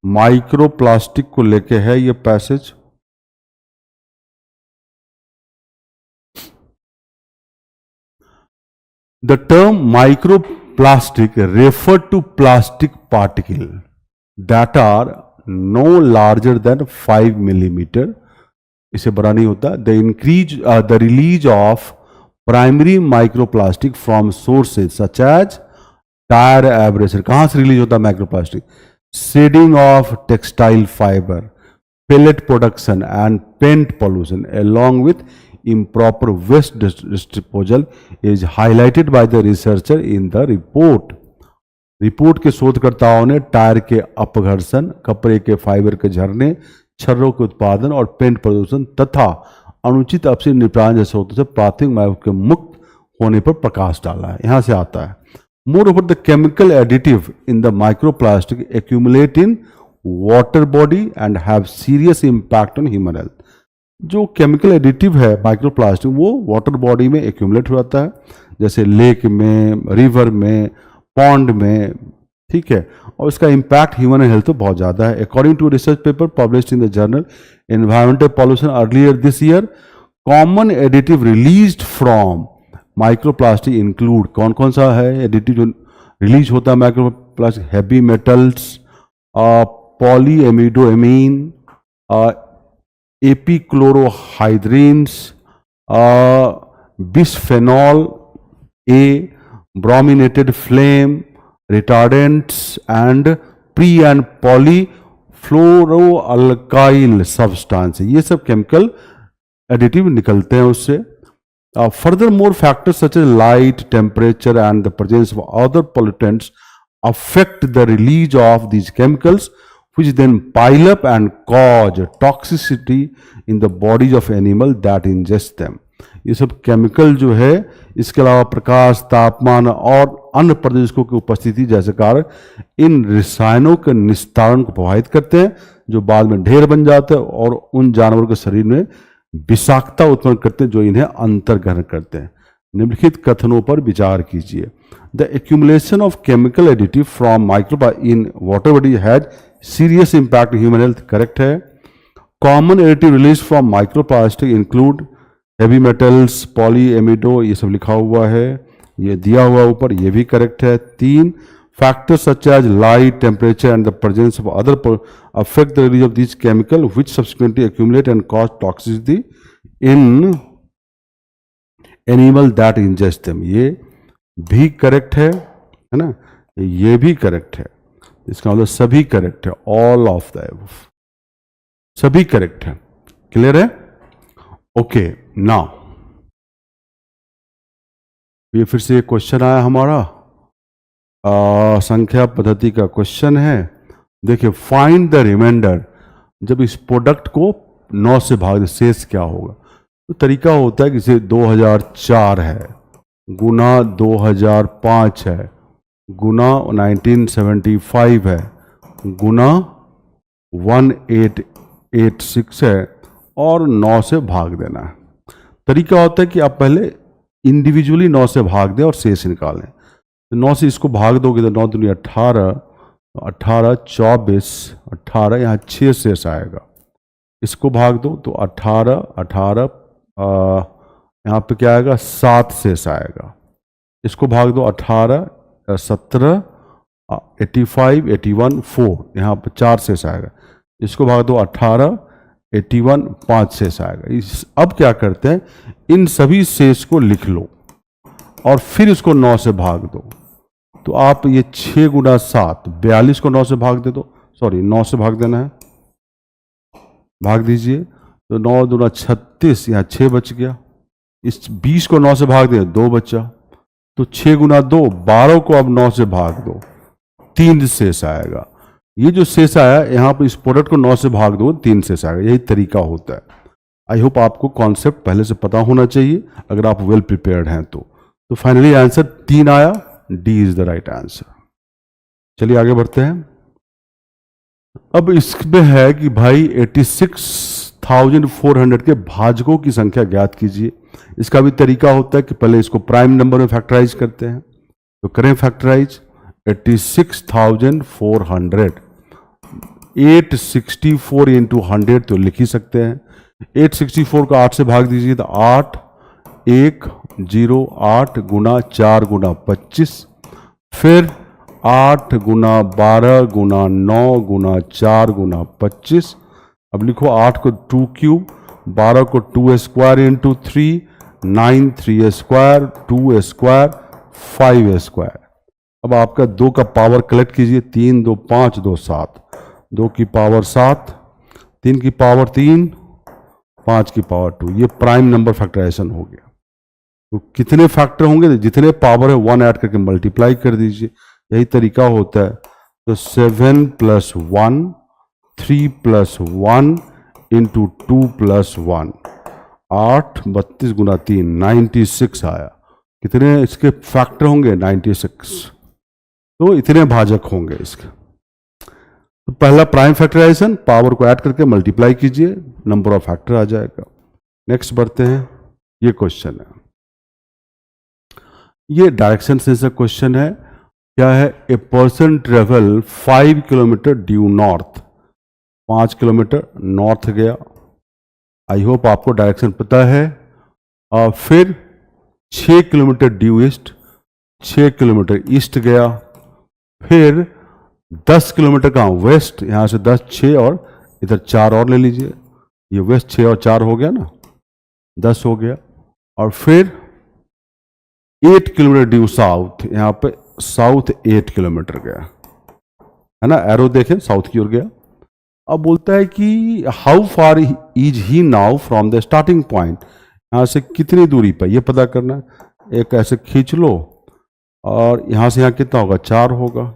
माइक्रो प्लास्टिक को लेके है ये passage. The term micro plastic refer to plastic particle that are no larger than 5 millimetre, इससे बड़ा नहीं होता। The release of primary micro plastic from sources such as tyre abrasion. कहां से रिलीज होता है micro plastic? Shedding of textile fiber, pellet production and paint pollution along with improper waste disposal is highlighted by the researcher in the report. Report के शोधकर्ताओं ने tyre के अपघर्षण, कपड़े के फाइबर के झरने, छर्रों के उत्पादन और पेंट प्रदूषण तथा अनुचित अपशिष्ट निपटान जैसे स्रोतों से प्राथमिक मार्ग के मुक्त होने पर प्रकाश डाला है। यहां से आता है। Moreover, the chemical additive in the microplastic accumulate in water body and have serious impact on human health. जो केमिकल एडिटिव है माइक्रोप्लास्टिक, वो वाटर बॉडी में एक्यूमुलेट हो जाता है, जैसे लेक में, रिवर में, पॉन्ड में, ठीक है, और इसका इम्पैक्ट ह्यूमन हेल्थ पे बहुत ज़्यादा है। According to research paper published in the journal environmental pollution earlier this year, common additive released from microplastic include, कौन कौन सा है एडिटिव जो रिलीज होता है microplastic? Heavy metals, polyamidoamine, epichlorohydrins, bisphenol A, brominated flame retardants and per and poly fluoroalkyl substance. ये सब chemical additive निकलते हैं उससे। Furthermore, factors such as light, temperature, and the presence of other pollutants affect the release of these chemicals, which then pile up and cause toxicity in the bodies of animal that ingest them. ये सब chemical जो है, इसके अलावा प्रकाश, तापमान और अन्य प्रदूषकों की उपस्थिति जैसे कारण इन रसायनों के निस्तारण को प्रभावित करते हैं, जो बाद में ढेर बन जाते हैं और उन जानवरों के शरीर में विषाक्तता उत्पन्न करते हैं जो इन्हें अंतर्ग्रहण करते हैं। निम्नलिखित कथनों पर विचार कीजिए। The accumulation of chemical additive from micro in water body has serious impact human health, correct है। Common additive release from microplastic include heavy metals, polyamido, ये सब लिखा हुआ है, ये दिया हुआ ऊपर, ये भी करेक्ट है। 3 factors such as light, temperature, and the presence of other affect the release of these chemicals, which subsequently accumulate and cause toxicity in animal that ingest them. ये भी करेक्ट है ना, ये भी करेक्ट है। इसका मतलब सभी करेक्ट है, ऑल ऑफ द सभी करेक्ट है। क्लियर है? ओके, नाउ ये फिर से एक क्वेश्चन आया हमारा, संख्या पद्धति का क्वेश्चन है। देखिए, फाइंड द रिमाइंडर, जब इस प्रोडक्ट को 9 से भाग दे शेष क्या होगा। तो तरीका होता है कि जैसे 2004 है गुना 2005 है गुना 1975 है गुना 1886 है और 9 से भाग देना है। तरीका होता है कि आप पहले इंडिविजुअली 9 से भाग दें और शेष निकालें। तो 9 से इसको भाग दोगे तो 9 दूनी 18, 18 24, 18 यहाँ 6 शेष आएगा। इसको भाग दो तो 18 18 यहाँ पे क्या आएगा 7 शेष आएगा। इसको भाग दो 18 17 85 81 4, यहाँ पे 4 शेष आएगा। इसको भाग दो 18 81 5 शेष आएगा। अब क्या करते हैं, इन सभी शेष को लिख लो और फिर इसको 9 से भाग दो। तो आप ये 6 गुना 7 42 को 9 से भाग दे दो, सॉरी 9 से भाग देना है, भाग दीजिए। तो 9 दूना 36, यहाँ 6 बच गया। इस 20 को 9 से भाग दे 2 बचा। तो 6 गुना 2 12 को अब 9 से भाग दो, 3 शेष आएगा। ये जो शेष आया यहाँ पर इस प्रोडक्ट को 9 से भाग दो 3 शेष आएगा। यही तरीका होता है। आई होप आपको कॉन्सेप्ट पहले से पता होना चाहिए अगर आप वेल प्रिपेयर्ड हैं तो। फाइनली आंसर 3 आया, D is the right answer. चलिए आगे बढ़ते हैं। अब इसमें है कि भाई 86,400 के भाजकों की संख्या ज्ञात कीजिए। इसका भी तरीका होता है कि पहले इसको प्राइम नंबर में फैक्टराइज करते हैं। तो करें फैक्टराइज 86,400, 864 इंटू 100 तो लिख ही सकते हैं। 864 को 8 से भाग दीजिए तो 8 1 0 8 गुना 4 गुना 25, फिर 8 गुना 12 गुना 9 गुना 4 गुना 25। अब लिखो 8 को 2 क्यूब, 12 को 2 square into 3, 9 3 square 2 square 5 square. अब आपका 2 का पावर कलेक्ट कीजिए, 3 2 5 2 7, 2 की पावर 7, 3 की पावर 3, 5 की पावर 2। ये प्राइम नंबर फैक्टराइजेशन हो गया। तो कितने फैक्टर होंगे, जितने पावर है 1 ऐड करके मल्टीप्लाई कर दीजिए। यही तरीका होता है। तो 7 + 1, 3 + 1 इंटू 2 + 1, 8 32 गुना 3 96 आया। कितने इसके फैक्टर होंगे 96। तो इतने भाजक होंगे इसके। तो पहला प्राइम फैक्टराइजेशन, पावर को ऐड करके मल्टीप्लाई कीजिए, नंबर ऑफ फैक्टर आ जाएगा। नेक्स्ट बढ़ते हैं। ये क्वेश्चन है, ये डायरेक्शन सेंस का क्वेश्चन है। क्या है, a person travel 5 kilometre due north, 5 kilometre north गया। आई होप आपको डायरेक्शन पता है। और फिर 6 kilometre due east, 6 kilometre east गया। फिर 10 किलोमीटर का वेस्ट, यहाँ से 10 6 और इधर 4 और ले लीजिए। ये वेस्ट 6 और 4 हो गया ना, 10 हो गया। और फिर 8 किलोमीटर ड्यू साउथ, यहाँ पे साउथ 8 किलोमीटर गया, है ना, एरो देखें साउथ की ओर गया। अब बोलता है कि how far is he now from the starting point, यहाँ से कितनी दूरी पर, यह पता करना है। एक ऐसे खींच लो और यहाँ से यहाँ कितना होगा 4 होगा,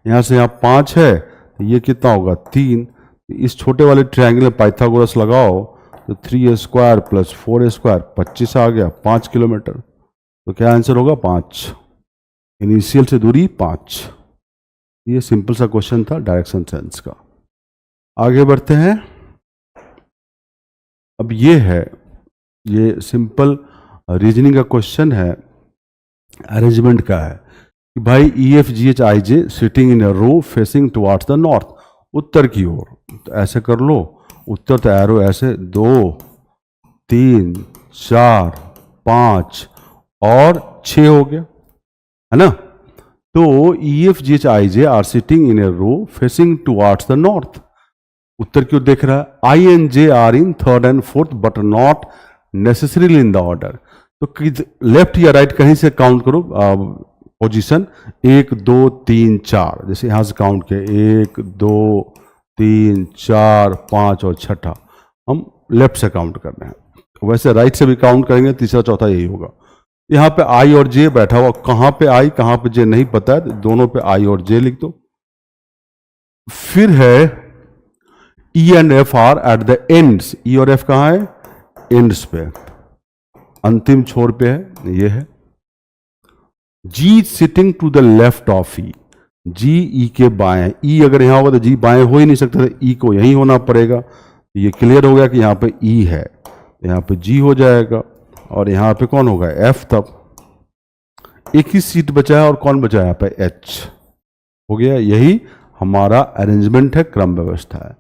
यहाँ से यहाँ 5 है, ये कितना होगा 3। इस छोटे वाले ट्रायंगल में पाइथागोरस लगाओ तो 3 स्क्वायर + 4 स्क्वायर 25 आ गया, 5 किलोमीटर। तो क्या आंसर होगा 5, इनिशियल से दूरी 5। ये सिंपल सा क्वेश्चन था डायरेक्शन सेंस का। आगे बढ़ते हैं। अब ये है, ये सिंपल रीजनिंग का क्वेश्चन है, अरेंजमेंट का है कि भाई EFGHIJ sitting in a row facing towards the north, उत्तर की ओर। तो ऐसे कर लो, उत्तर तो एरो ऐसे 2 3 4 5 और 6 हो गया, है ना। तो EFGHIJ are sitting in a row facing towards the north, उत्तर की ओर देख रहा है। INJ are in 3rd and 4th but not necessarily in the order. तो लेफ्ट या राइट कहीं से काउंट करो पोजीशन, 1 2 3 4, जैसे यहां से काउंट किया 1 2 3 4 5 और छठा हम लेफ्ट से काउंट कर रहे हैं। वैसे राइट से भी काउंट करेंगे, तीसरा चौथा यही होगा। यहाँ पे आई और जे बैठा हुआ, कहां पे आई कहां पे जे नहीं पता है, तो दोनों पे आई और जे लिख दो। फिर है E and F are at the ends. E और एफ कहां है? एंड्स पे, अंतिम छोर पे है, ये है। G sitting to the left of E. G E के बाएं। ई अगर यहां होगा तो जी बाएं हो ही नहीं सकता, तो ई को यहीं होना पड़ेगा। ये क्लियर हो गया कि यहां पे ई है, यहां पे जी हो जाएगा, और यहां पे कौन होगा? एफ। तब एक ही सीट बचा है, और कौन बचा है यहाँ पे? एच हो गया। यही हमारा अरेंजमेंट है, क्रम व्यवस्था है।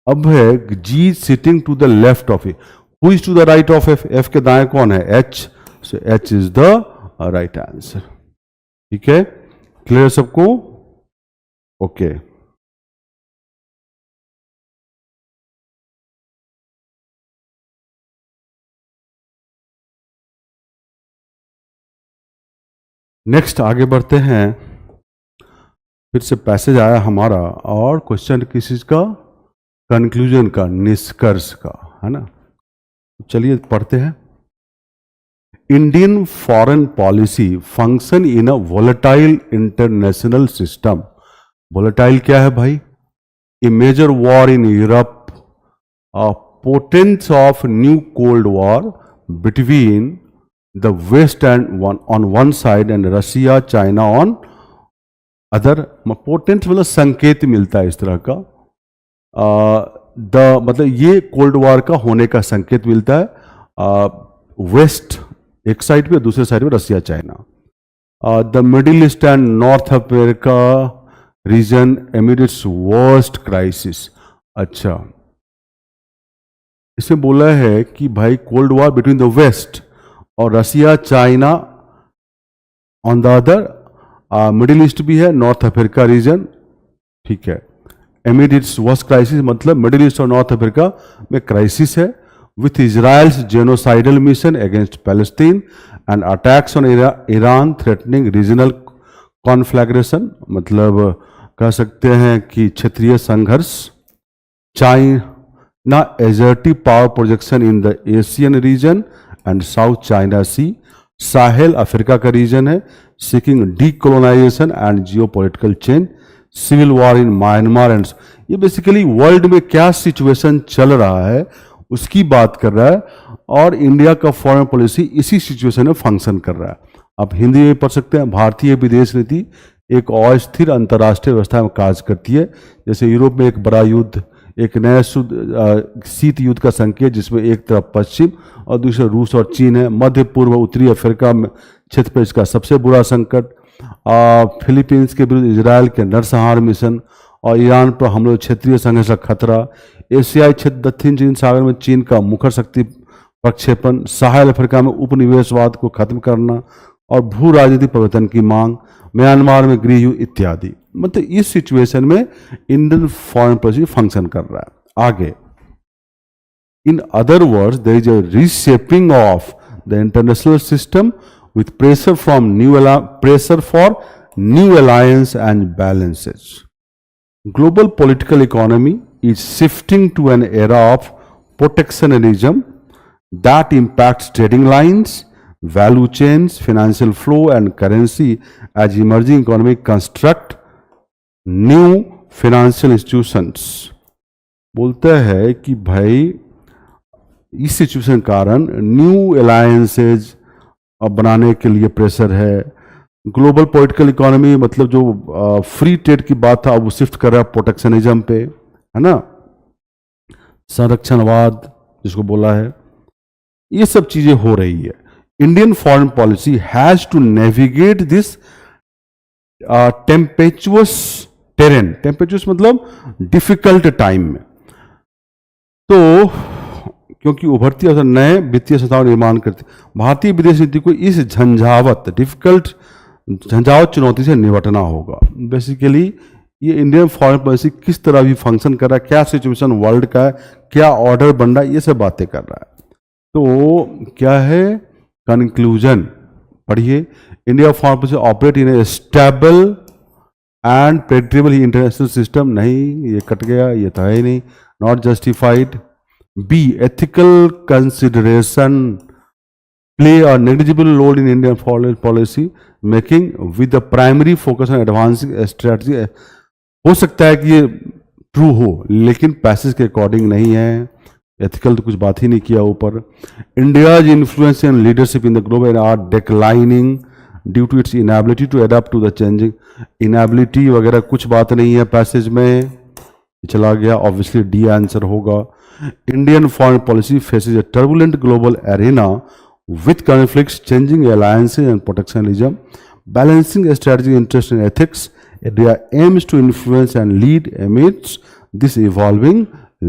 अब है G sitting to the left of E. Who is to the right of F? F के दाएं कौन है? H. So H is the right answer. ठीक है, क्लियर सबको? ओके। नेक्स्ट आगे बढ़ते हैं। फिर से पैसेज आया हमारा, और क्वेश्चन किस चीज का? कंक्लूजन का, निष्कर्ष का, है ना। चलिए पढ़ते हैं। Indian foreign policy function in a volatile international system. Volatile क्या है भाई? A major war in Europe, potence of new cold war between the west and on one side and Russia China on other. Potent मतलब संकेत मिलता है इस तरह का। द मतलब ये कोल्ड वॉर का होने का संकेत मिलता है। वेस्ट एक साइड पे, दूसरे साइड पे Russia China. The middle east and north America region amid its worst crisis. अच्छा, इसे बोला है कि भाई cold war between the west और Russia China on the other. Middle east भी है, नॉर्थ अफ्रीका रीजन, ठीक है। एमिड इट्स वर्स्ट क्राइसिस मतलब मिडिल ईस्ट और नॉर्थ अफ्रीका में क्राइसिस है, with Israel's genocidal mission against Palestine and attacks on Iran threatening regional conflagration. मतलब कह सकते हैं कि क्षेत्रीय संघर्ष। China assertive power projection in the Asian region and South China Sea. Sahel Africa का रीजन है, seeking decolonization and geopolitical change. Civil war in Myanmar and. ये बेसिकली वर्ल्ड में क्या सिचुएशन चल रहा है उसकी बात कर रहा है, और इंडिया का फॉरेन पॉलिसी इसी सिचुएशन में फंक्शन कर रहा है। आप हिंदी में पढ़ सकते हैं, भारतीय विदेश नीति एक अस्थिर अंतर्राष्ट्रीय व्यवस्था में कार्य करती है। जैसे यूरोप में एक बड़ा युद्ध, एक नया शीत युद्ध का संकेत, जिसमें एक तरफ पश्चिम और दूसरे रूस और चीन है। मध्य पूर्व उत्तरी अफ्रीका में क्षेत्र पर इसका सबसे बुरा संकट। फिलीपींस के विरुद्ध इजरायल के नरसंहार मिशन, और ईरान पर हमलों क्षेत्रीय संघर्ष का खतरा। एशियाई क्षेत्र दक्षिण चीन सागर में चीन का मुखर शक्ति प्रक्षेपण। साहेल अफ्रीका में उपनिवेशवाद को खत्म करना और भू राजनीतिक परिवर्तन की मांग। म्यांमार में गृह युद्ध इत्यादि। मतलब इस सिचुएशन में इंडियन फॉरेन पॉलिसी फंक्शन कर रहा है। आगे, in other words there is a reshaping of the international system with pressure for new alliance and balances. Global political economy is shifting to an era of protectionism that impacts trading lines, value chains, financial flow and currency as emerging economy construct new financial institutions. बोलता है कि भाई इस situation के कारण new alliances अब बनाने के लिए प्रेशर है। ग्लोबल पॉलिटिकल इकोनॉमी मतलब जो फ्री ट्रेड की बात था, अब वो शिफ्ट कर रहा है प्रोटेक्शनिज्म पे, है ना। संरक्षणवाद जिसको बोला है, ये सब चीजें हो रही है। Indian foreign policy has to navigate this tempestuous terrain. Tempestuous मतलब डिफिकल्ट टाइम में। तो क्योंकि उभरती अवसर नए वित्तीय संस्थाओं निर्माण करती, भारतीय विदेश नीति को इस डिफिकल्ट झंझावत चुनौती से निपटना होगा। बेसिकली ये इंडियन फॉरेन पॉलिसी किस तरह भी फंक्शन कर रहा है, क्या सिचुएशन वर्ल्ड का है, क्या ऑर्डर बन रहा है, ये सब बातें कर रहा है। तो क्या है कंक्लूजन? पढ़िए। India foreign policy operate in A stable and predictable international system. नहीं, ये कट गया, ये तो है ही नहीं। Not justified. B, ethical consideration play a negligible role in Indian foreign policy making with the primary focus on advancing a strategy। हो सकता है कि ये ट्रू हो, लेकिन पैसेज के अकॉर्डिंग नहीं है। एथिकल तो कुछ बात ही नहीं किया ऊपर। India's influence and leadership in the global are declining due to its inability to adapt to the changing. Inability वगैरह कुछ बात नहीं है पैसेज में, चला गया। ऑब्वियसली डी आंसर होगा। Indian foreign policy faces a turbulent global arena with conflicts, changing alliances and protectionism, balancing strategic interest and ethics. India aims to influence and lead amidst this evolving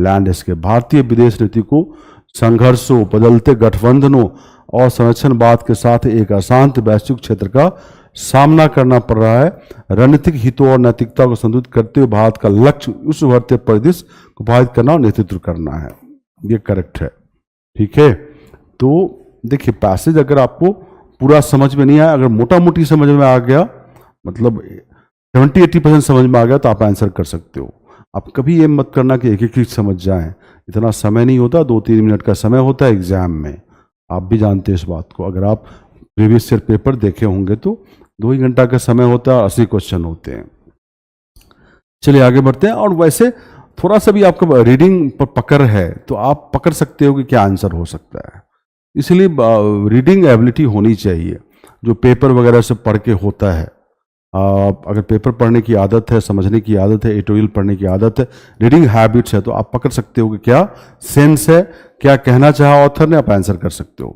landscape। भारतीय विदेश नीति को संघर्षों, बदलते गठबंधनों और संरक्षणवाद के साथ एक अशांत वैश्विक क्षेत्र का सामना करना पड़ रहा है। रणनीतिक हितों और नैतिकता को संतुलित करते हुए भारत का लक्ष्य उस उभरते परिदृश्य को बाधित करना और नेतृत्व करना है। ये करेक्ट है, ठीक है। तो देखिए पैसेज अगर आपको पूरा समझ में नहीं आया, अगर मोटा मोटी समझ में आ गया, मतलब 70-80% समझ में आ गया, तो आप आंसर कर सकते हो। आप कभी ये मत करना कि एक एक चीज समझ जाएं, इतना समय नहीं होता, 2-3 मिनट का समय होता है एग्जाम में। आप भी जानते हैं इस बात को। अगर आप प्रीवियस ईयर पेपर देखे होंगे तो 2 ही घंटा का समय होता है, 80 क्वेश्चन होते हैं। चलिए आगे बढ़ते हैं। और वैसे थोड़ा सा भी आपका रीडिंग पर पकड़ है तो आप पकड़ सकते हो कि क्या आंसर हो सकता है। इसलिए रीडिंग एबिलिटी होनी चाहिए, जो पेपर वगैरह से पढ़ के होता है। अगर पेपर पढ़ने की आदत है, समझने की आदत है, एडिटोरियल पढ़ने की आदत है, रीडिंग हैबिट्स है, तो आप पकड़ सकते हो कि क्या सेंस है, क्या कहना चाहा ऑथर ने, आप आंसर कर सकते हो।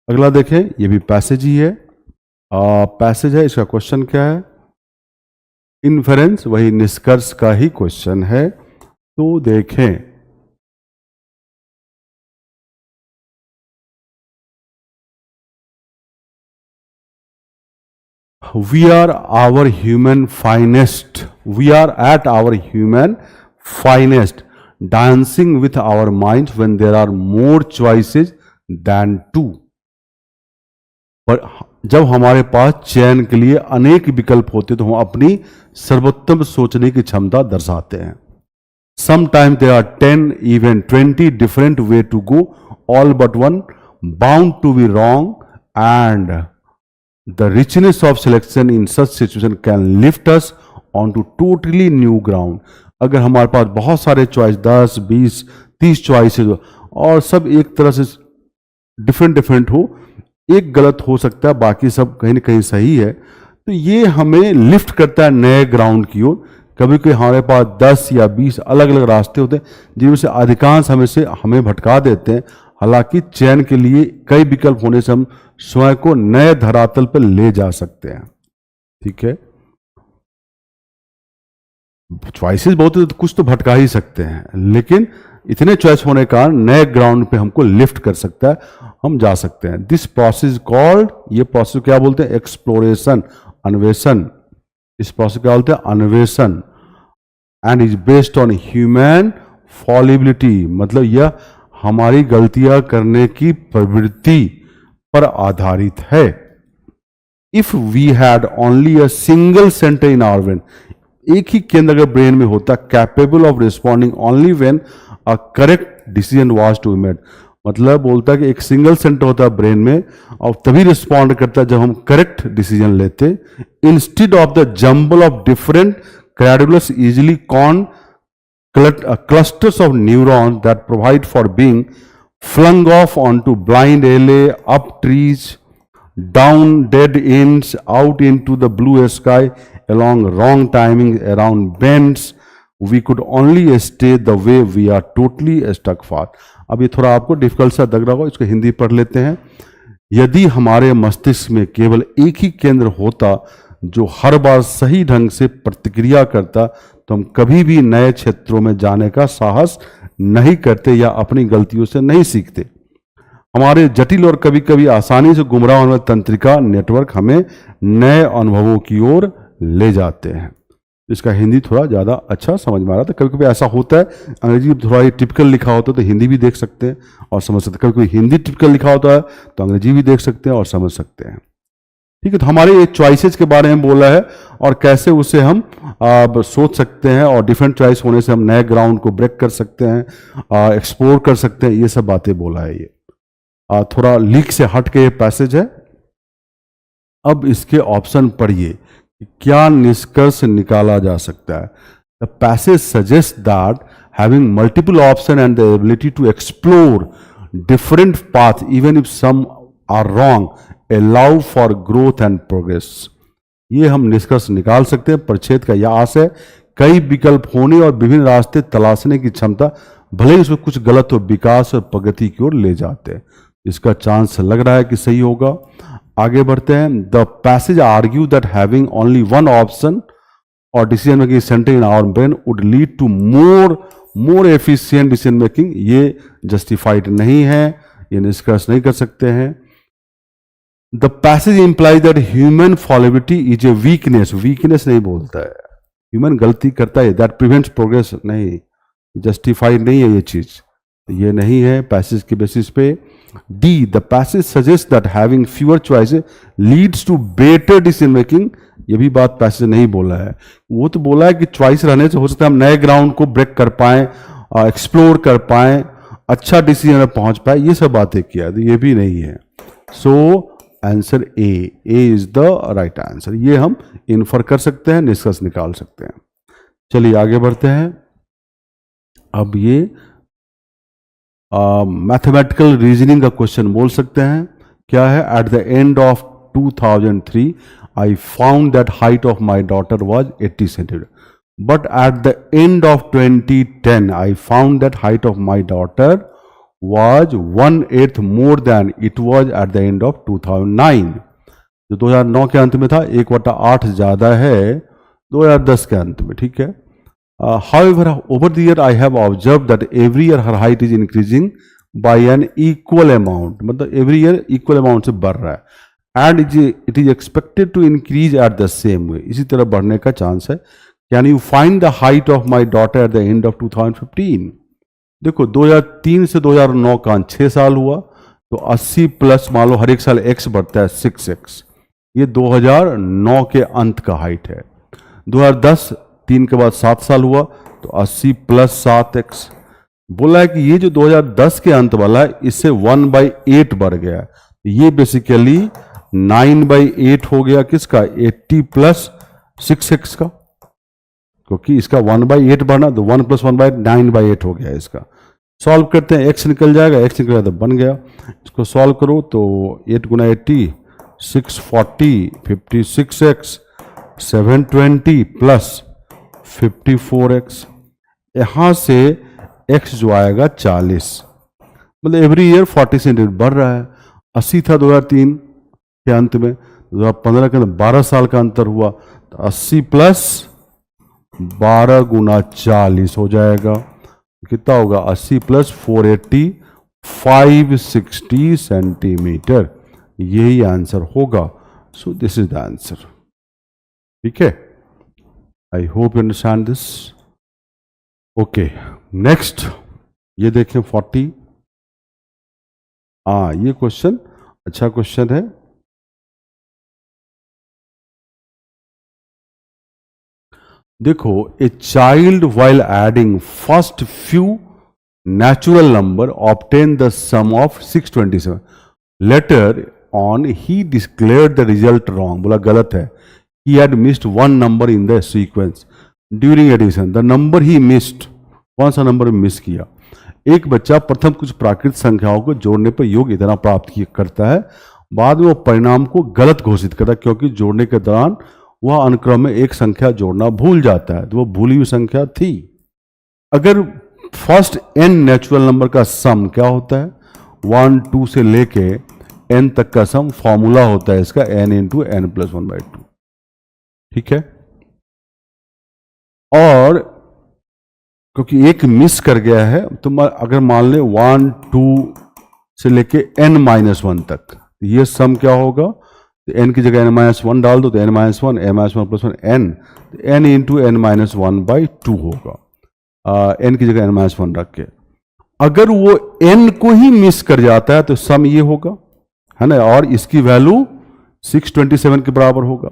अगला देखें, ये भी पैसेज ही है। पैसेज है, इसका क्वेश्चन क्या है? इन्फेरेंस, वही निष्कर्ष का ही क्वेश्चन है। तो देखें, we are our human finest, we are at our human finest, dancing with our minds when there are more choices than two। पर जब हमारे पास चयन के लिए अनेक विकल्प होते तो हम अपनी सर्वोत्तम सोचने की क्षमता दर्शाते हैं। Sometimes there are 10, even 20 different way to go, all but one bound to be wrong, and the richness of selection in such situation can lift us onto totally new ground। अगर हमारे पास बहुत सारे चॉइस, 10, 20, 30 चॉइसेस और सब एक तरह से different हो, एक गलत हो सकता है, बाकी सब कहीं ना कहीं सही है, तो ये हमें लिफ्ट करता है नए ग्राउंड की ओर। कभी कभी हमारे पास 10 या 20 अलग अलग रास्ते होते हैं जिनमें से अधिकांश हमें भटका देते हैं। हालांकि चयन के लिए कई विकल्प होने से हम स्वयं को नए धरातल पर ले जा सकते हैं। ठीक है, चॉइसेस बहुत है तो कुछ तो भटका ही सकते हैं, लेकिन इतने चॉइस होने का नए ग्राउंड पे हमको लिफ्ट कर सकता है, हम जा सकते हैं। दिस प्रोसेस कॉल्ड, ये प्रोसेस क्या बोलते हैं? एक्सप्लोरेशन, अन्वेषण। इस प्रोसेस क्या बोलते हैं? अन्वेषण। And is based on human fallibility, मतलब यह हमारी गलतियां करने की प्रवृत्ति पर आधारित है। If we had only a single centre in our brain, एक ही केंद्र अगर ब्रेन में होता, capable of responding only when a correct decision was to be made, मतलब बोलता है कि एक सिंगल सेंटर होता है ब्रेन में और तभी रिस्पॉन्ड करता है जब हम करेक्ट डिसीजन लेते। Instead of the jumble of different credulous easily con clusters of neurons that provide for being flung off onto blind alley, up trees, down dead ends, out into the blue sky, along wrong timing, around bends, we could only stay the way we are totally stuck fast। अब ये थोड़ा आपको difficult सा लग रहा होगा, इसको हिंदी पढ़ लेते हैं। यदि हमारे मस्तिष्क में केवल एक ही केंद्र होता जो हर बार सही ढंग से प्रतिक्रिया करता, तो हम कभी भी नए क्षेत्रों में जाने का साहस नहीं करते या अपनी गलतियों से नहीं सीखते। हमारे जटिल और कभी कभी आसानी से गुमराह होने वाले तंत्रिका नेटवर्क हमें नए अनुभवों की ओर ले जाते हैं। इसका हिंदी थोड़ा ज़्यादा अच्छा समझ में आ रहा था। कभी कभी ऐसा होता है, अंग्रेजी थोड़ा ही टिपिकल लिखा होता है तो हिंदी भी देख सकते हैं और समझ सकते हैं। कभी कभी हिंदी टिपिकल लिखा होता है तो अंग्रेजी भी देख सकते हैं और समझ सकते हैं। ठीक है, तो हमारे ये चॉइसेस के बारे में बोला है और कैसे उसे हम सोच सकते हैं, और डिफरेंट चॉइस होने से हम नए ग्राउंड को ब्रेक कर सकते हैं, एक्सप्लोर कर सकते हैं, ये सब बातें बोला है ये। थोड़ा लीक से हट के ये पैसेज है। अब इसके ऑप्शन पढ़िए कि क्या निष्कर्ष निकाला जा सकता है। The passage suggest that having multiple option and the ability to explore different path even if some are wrong allow for growth and progress. ये हम निष्कर्ष निकाल सकते हैं। परिच्छेद का यह आशय है कई विकल्प होने और विभिन्न रास्ते तलाशने की क्षमता भले ही उसमें कुछ गलत हो विकास और प्रगति की ओर ले जाते हैं। इसका चांस लग रहा है कि सही होगा। आगे बढ़ते हैं। The passage argue that having only one option or decision making centre in our brain would lead to more efficient decision making. ये जस्टिफाइड नहीं है, ये निष्कर्ष नहीं कर सकते हैं। The passage implies that human fallibility is a weakness नहीं बोलता है, ह्यूमन गलती करता है, दैट प्रिवेंट्स प्रोग्रेस नहीं, जस्टिफाइड नहीं है ये चीज, ये नहीं है पैसेज के बेसिस पे। D the passage suggest that having fewer choices leads to better decision making. ये भी बात पैसेज नहीं बोला है। वो तो बोला है कि चॉइस रहने से हो सकता है हम नए ग्राउंड को ब्रेक कर पाएं, एक्सप्लोर कर पाएं, अच्छा डिसीजन में पहुंच पाए, ये सब बातें किया, तो ये भी नहीं है। So answer A is the right answer. ये हम इन्फर कर सकते हैं, निष्कर्ष निकाल सकते हैं। चलिए आगे बढ़ते हैं। अब ये मैथमेटिकल रीजनिंग का क्वेश्चन बोल सकते हैं। क्या है? At the end of 2003 I found that height of my daughter was 80 centimetre, but at the end of 2010 I found that height of my daughter was 1/8 more than it was at the end of 2009। जो 2009 के अंत में था 1/8 ज्यादा है 2010 के अंत में, ठीक है। However, over the year I have observed that every year her height is increasing by an equal amount, मतलब every year equal amount से बढ़ रहा है, and it is expected to increase at the same way, इसी तरह बढ़ने का chance है। Can you find the height of my daughter at the end of 2015? देखो 2003 से 2009 का 6 साल हुआ, तो 80 प्लस मान लो हर एक साल x बढ़ता है 6x, ये 2009 के अंत का हाइट है। 2010 3 के बाद 7 साल हुआ, तो 80 प्लस 7x। बोला है कि ये जो 2010 के अंत वाला है इससे 1/8 बढ़ गया है, ये बेसिकली 9/8 हो गया किसका? 80 प्लस 6x का, क्योंकि इसका 1/8 बढ़ना, तो 1 + 1/9/8 हो गया इसका। सॉल्व करते हैं, x निकल जाएगा, x निकल जाएगा तो बन गया। इसको सॉल्व करो तो 8 × 80 640 56x 720 प्लस 54x, यहां से x जो आएगा 40, मतलब एवरी ईयर 40 सेंटीमीटर बढ़ रहा है। 80 था 2003 के अंत में, 2015 के अंदर 12 साल का अंतर हुआ, तो 80 प्लस 12 × 40 हो जाएगा, कितना होगा? 80 प्लस 480 560 सेंटीमीटर, यही आंसर होगा। So this is the answer, ठीक है। I hope you understand this. Okay, next ये देखें 40। ये क्वेश्चन अच्छा क्वेश्चन है। देखो, a child while adding first few natural number obtain the sum of 627, later on he declared the result wrong, बोला गलत है। He had missed one number in the sequence during addition, the number he missed, कौन सा number miss किया? एक बच्चा प्रथम कुछ प्राकृतिक संख्याओं को जोड़ने पर योग इतना प्राप्त करता है, बाद में वो परिणाम को गलत घोषित करता है क्योंकि जोड़ने के दौरान वह अनुक्रम में एक संख्या जोड़ना भूल जाता है, तो वो भूली हुई संख्या थी। अगर फर्स्ट n नेचुरल नंबर का सम क्या होता है? 1 2 से लेके n तक का सम फॉर्मूला होता है इसका n × n + 1/2, ठीक है। और क्योंकि एक मिस कर गया है, तो अगर मान ले 1 2 से लेके n-1 तक, ये सम क्या होगा? तो n की जगह n-1 डाल दो तो n-1 n-1 + 1 n, तो n × n-1/2 होगा, n की जगह n-1 रख के। अगर वो n को ही मिस कर जाता है तो सम ये होगा, है ना, और इसकी वैल्यू 627 के बराबर होगा।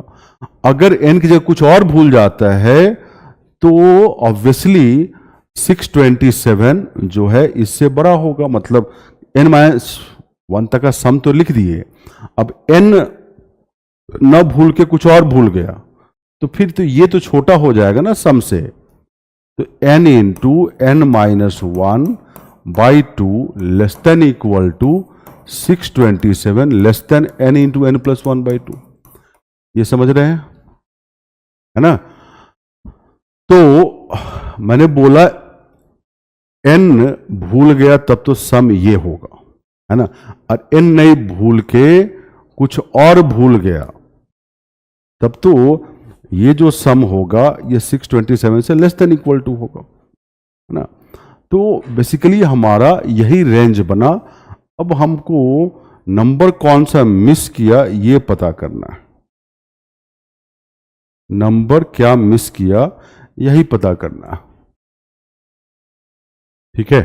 अगर n की जगह कुछ और भूल जाता है तो ऑब्वियसली 627 जो है इससे बड़ा होगा, मतलब n- 1 तक का सम तो लिख दिए, अब n न भूल के कुछ और भूल गया तो फिर तो ये तो छोटा हो जाएगा ना सम से, तो n into n minus 1 by 2 less than equal to 627 less than n into n plus 1 by 2। ये समझ रहे हैं, है ना? तो मैंने बोला n भूल गया तब तो सम ये होगा, है ना? और n नहीं भूल के कुछ और भूल गया तब तो ये जो सम होगा ये 627 से लेस देन इक्वल टू होगा, है ना? तो बेसिकली हमारा यही रेंज बना। अब हमको नंबर कौन सा मिस किया ये पता करना है, नंबर क्या मिस किया यही पता करना है, ठीक है?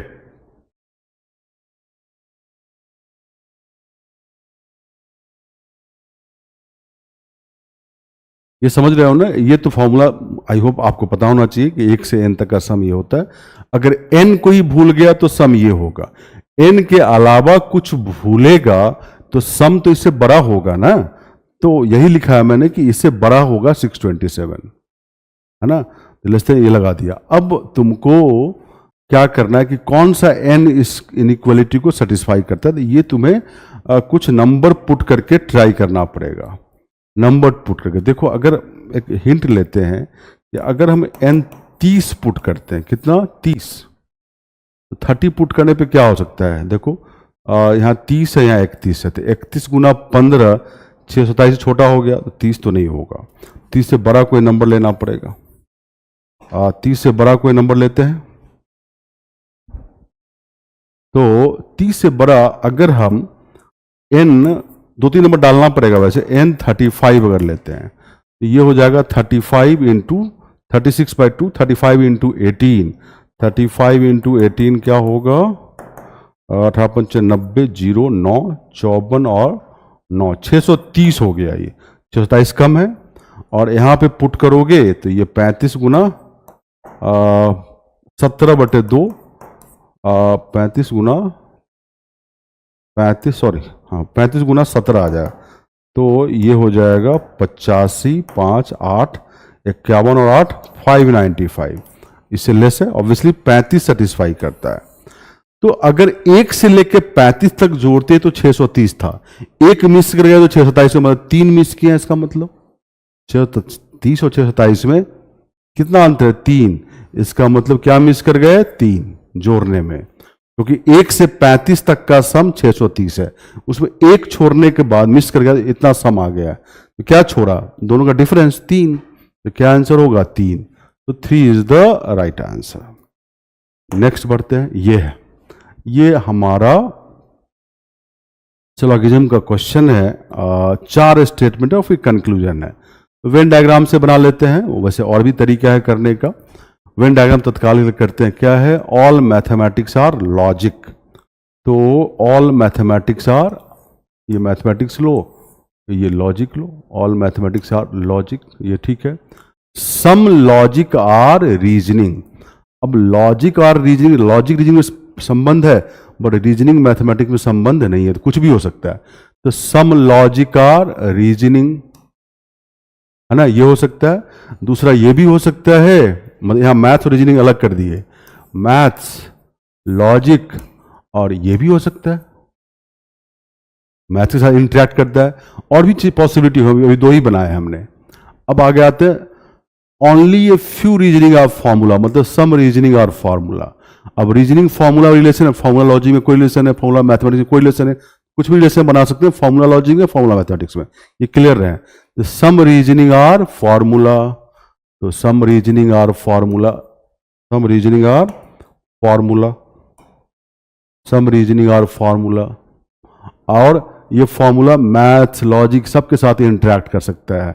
ये समझ रहे हो ना? ये तो फॉर्मूला आई होप आपको पता होना चाहिए कि 1 से n तक का सम ये होता है। अगर n कोई भूल गया तो सम ये होगा, n के अलावा कुछ भूलेगा तो सम तो इससे बड़ा होगा ना। तो यही लिखा है मैंने कि इससे बड़ा होगा 627, है ना? तो लेस देन ये लगा दिया। अब तुमको क्या करना है कि कौन सा n इस इनइक्वालिटी को सेटिस्फाई करता है, तो ये तुम्हें कुछ नंबर पुट करके ट्राई करना पड़ेगा। नंबर पुट करके देखो, अगर एक हिंट लेते हैं कि अगर हम n 30 पुट करते हैं, कितना 30, तो 30 पुट करने पे क्या हो सकता है? देखो यहाँ 30 है, यहाँ 31 है, तो 31 गुना 15 627 से छोटा हो गया, तो 30 तो नहीं होगा। 30 से बड़ा कोई नंबर लेना पड़ेगा। 30 से बड़ा कोई नंबर लेते हैं, तो 30 से बड़ा अगर हम n 2-3 नंबर डालना पड़ेगा, वैसे n 35 अगर लेते हैं तो ये हो जाएगा 35 इंटू 36 बाई 2, 35 इंटू 18, 35 इंटू 18 क्या होगा? 18×5 = 0, 9, 54 और 9, 630 हो गया। ये 627 कम है, और यहाँ पे पुट करोगे तो ये 35 गुना 17/2, 35 गुना 35 गुना 17 आ जाए, तो ये हो जाएगा 85, 5, 8, 51 और 8 595। इससे लेस है, ऑब्वियसली 35 सेटिस्फाई करता है। तो अगर 1 से लेकर 35 तक जोड़ते तो 630 था, 1 मिस कर गया तो 627 में, मतलब 3 मिस किया, इसका मतलब 630 और 627 में कितना अंतर है? 3। इसका मतलब क्या मिस कर गए? 3 जोड़ने में, क्योंकि 1 से 35 तक का सम 630 है, उसमें 1 छोड़ने के बाद मिस कर गया, इतना सम आ गया। तो क्या छोड़ा? दोनों का डिफरेंस 3, तो क्या आंसर होगा? 3। तो 3 is the right answer. Next बढ़ते हैं, ये है, ये हमारा सिलोगिज्म का क्वेश्चन है। 4 स्टेटमेंट और फिर कंक्लूजन है। वेन डायग्राम से बना लेते हैं, वैसे और भी तरीका है करने का। वेन डायग्राम तत्काल करते हैं, क्या है? All mathematics are logic. तो ऑल मैथमेटिक्स आर, ये मैथमेटिक्स लो, ये लॉजिक लो, ऑल मैथमेटिक्स आर लॉजिक, ये ठीक है। Some logic are reasoning. अब लॉजिक और रीजनिंग, लॉजिक रीजनिंग में संबंध है, बट रीजनिंग मैथमेटिक्स में संबंध नहीं है, तो कुछ भी हो सकता है। तो सम लॉजिक आर रीजनिंग, है ना, ये हो सकता है। दूसरा ये भी हो सकता है, मतलब यहां मैथ और रीजनिंग अलग कर दिए, मैथ्स, लॉजिक, और ये भी हो सकता है मैथ के साथ इंटरेक्ट करता है। और भी चीज पॉसिबिलिटी होगी, अभी 2 ही बनाए हमने। अब आगे आते हैं only a few reasoning are formula, मतलब सम रीजनिंग आर फॉर्मूला। अब रीजनिंग फॉर्मूला रिलेशन है, फॉर्मूला लॉजिक में कोई रिलेशन है, फॉर्मूला मैथमेटिक्स में कोई रिलेशन है, कुछ भी रिलेशन बना सकते हैं फॉर्मूला लॉजिक में, फॉर्मूला मैथमेटिक्स में, ये क्लियर रहे। तो सम रीजनिंग आर फॉर्मूला, तो some reasoning are formula, some reasoning are formula, some reasoning are formula. और ये फॉर्मूला मैथ्स लॉजिक सबके साथ इंटरेक्ट कर सकता है,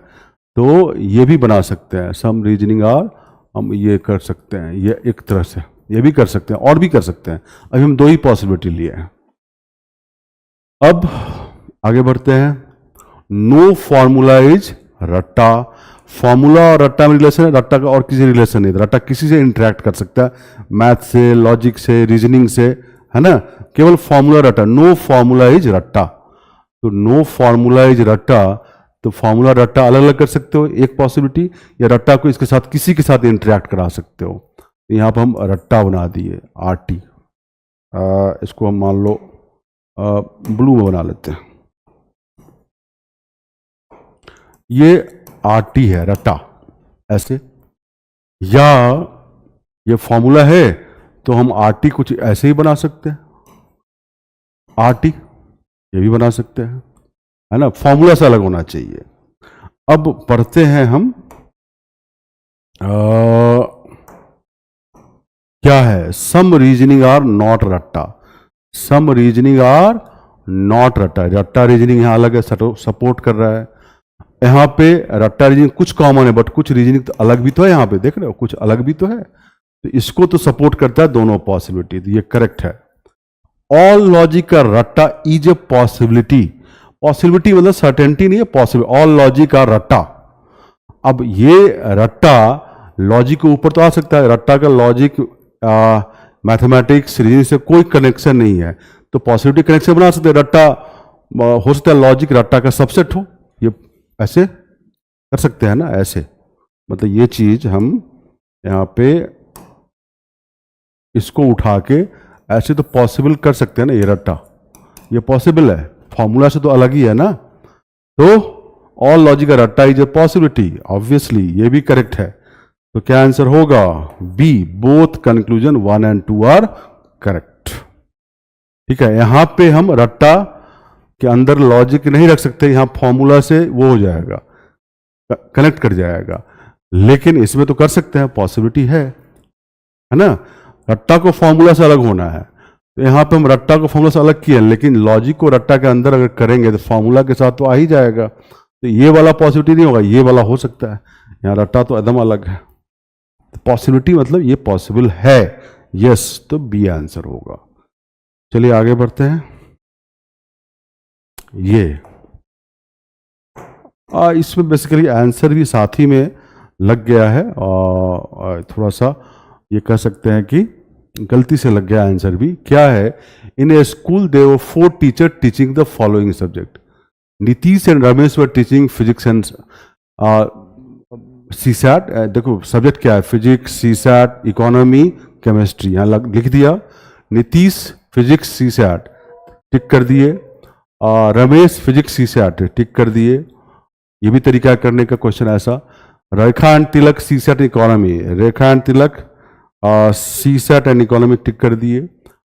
तो ये भी बना सकते हैं सम रीजनिंग आर, हम ये कर सकते हैं, ये एक तरह से ये भी कर सकते हैं और भी कर सकते हैं। अभी हम 2 ही पॉसिबिलिटी लिए हैं। अब आगे बढ़ते हैं। नो फॉर्मूला इज रट्टा। फॉर्मूला और रट्टा में रिलेशन है, रट्टा का और किसी रिलेशन नहीं। रट्टा किसी से इंटरेक्ट कर सकता है, मैथ से, लॉजिक से, रीजनिंग से, है ना। केवल फॉर्मूला रट्टा, नो फॉर्मूला इज रट्टा। तो नो फॉर्मूला इज रट्टा, तो फॉर्मूला रट्टा अलग अलग कर सकते हो एक पॉसिबिलिटी, या रट्टा को इसके साथ किसी के साथ इंटरेक्ट करा सकते हो। यहाँ पर हम रट्टा बना दिए RT, इसको हम मान लो ब्लू में बना लेते हैं। ये RT है रट्टा ऐसे, या ये फॉर्मूला है तो हम RT कुछ ऐसे ही बना सकते हैं, RT ये भी बना सकते हैं, है ना। फॉर्मूला से अलग होना चाहिए। अब पढ़ते हैं हम क्या है, सम रीजनिंग आर नॉट रट्टा। सम रीजनिंग आर नॉट रट्टा, रट्टा रीजनिंग यहां अलग है, सपोर्ट कर रहा है। यहां पे रट्टा रीजनिंग कुछ कॉमन है, बट कुछ रीजनिंग तो अलग भी तो है, यहां पे देख रहे हो कुछ अलग भी तो है, तो इसको तो सपोर्ट करता है दोनों पॉसिबिलिटी, तो ये करेक्ट है। ऑल लॉजिक का रट्टा इज ए पॉसिबिलिटी। पॉसिबिलिटी मतलब सर्टेनिटी नहीं है, पॉसिबल। ऑल लॉजिक का रट्टा, अब ये रट्टा लॉजिक के ऊपर तो आ सकता है, रट्टा का लॉजिक मैथमेटिक्स रीजनिंग से कोई कनेक्शन नहीं है, तो पॉसिबिलिटी कनेक्शन बना सकते हैं। रट्टा हो सकता है लॉजिक रट्टा का सबसेट हो, ये ऐसे कर सकते हैं ना, ऐसे, मतलब ये चीज हम यहाँ पे इसको उठा के ऐसे तो पॉसिबल कर सकते हैं ना, ये रट्टा ये पॉसिबल है, फॉर्मूला से तो अलग ही है ना। तो ऑल लॉजिक का रट्टा इज ए पॉसिबिलिटी, ऑब्वियसली ये भी करेक्ट है। तो क्या आंसर होगा, B, both conclusion 1 and 2 are correct. ठीक है, यहां पे हम रट्टा के अंदर लॉजिक नहीं रख सकते, यहां फॉर्मूला से वो हो जाएगा, कनेक्ट कर जाएगा, लेकिन इसमें तो कर सकते हैं, पॉसिबिलिटी है ना। रट्टा को फॉर्मूला से अलग होना है, तो यहां पे हम रट्टा को फॉर्मूला से अलग किए, लेकिन लॉजिक को रट्टा के अंदर अगर करेंगे तो फॉर्मूला के साथ तो आ ही जाएगा, तो ये वाला पॉसिबिलिटी नहीं होगा, ये वाला हो सकता है। यहाँ रट्टा तो एकदम अलग है, पॉसिबिलिटी मतलब ये पॉसिबल है, यस, तो बी आंसर होगा। चलिए आगे बढ़ते हैं। ये इसमें बेसिकली आंसर भी साथ ही में लग गया है, और थोड़ा सा ये कह सकते हैं कि गलती से लग गया आंसर भी। क्या है, in a school there were 4 teacher teaching the following subject. Nitish and Ramesh were teaching physics and CSAT. देखो सब्जेक्ट क्या है, फिजिक्स, सीसैट, इकोनॉमी, केमिस्ट्री, यहाँ लिख दिया। नीतीश फिजिक्स सीसैट टिक कर दिए, रमेश फिजिक्स सीसैट टिक कर दिए। ये भी तरीका है करने का क्वेश्चन ऐसा। Rekha and Tilak CSAT economy, Rekha and Tilak CSAT and economy tick कर दिए।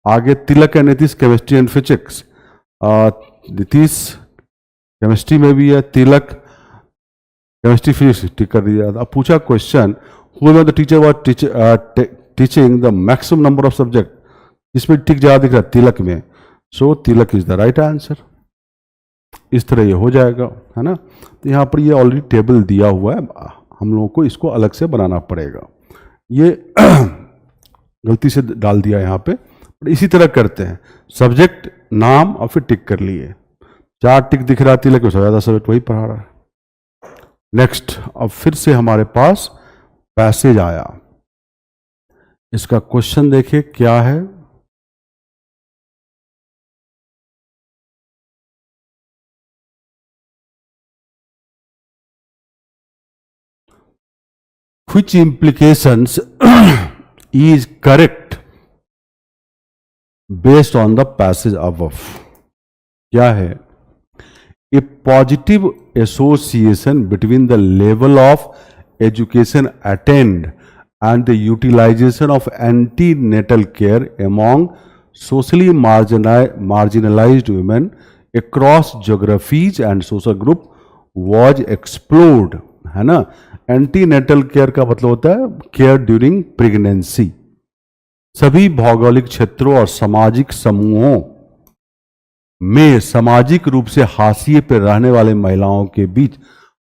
आगे Tilak and Nitish chemistry and physics, Nitish chemistry में भी है, तिलक केमिस्ट्री फिजिक्स टिक कर दिया। अब पूछा question, who the teacher was teaching the maximum number of subject, इसमें टिक ज्यादा दिख रहा है तिलक में, सो तिलक इज द राइट आंसर। इस तरह ये हो जाएगा, है ना। तो यहाँ पर ये ऑलरेडी टेबल दिया हुआ है, हम लोगों को इसको अलग से बनाना पड़ेगा, ये गलती से डाल दिया यहाँ पे। इसी तरह करते हैं, सब्जेक्ट नाम और फिर टिक कर लिए, 4 टिक दिख रहा तिलक में, ज्यादा सब्जेक्ट वही पढ़ा रहा है। नेक्स्ट, अब फिर से हमारे पास पैसेज आया, इसका क्वेश्चन देखिए क्या है। Which implications is correct based on the passage above? क्या है, a positive association between the level of education attained and the utilization of antenatal care among socially marginalized women across geographies and social group was explored, है ना। Antenatal care का मतलब होता है care during pregnancy. सभी भौगोलिक क्षेत्रों और सामाजिक समूहों में सामाजिक रूप से हाशिए पर रहने वाले महिलाओं के बीच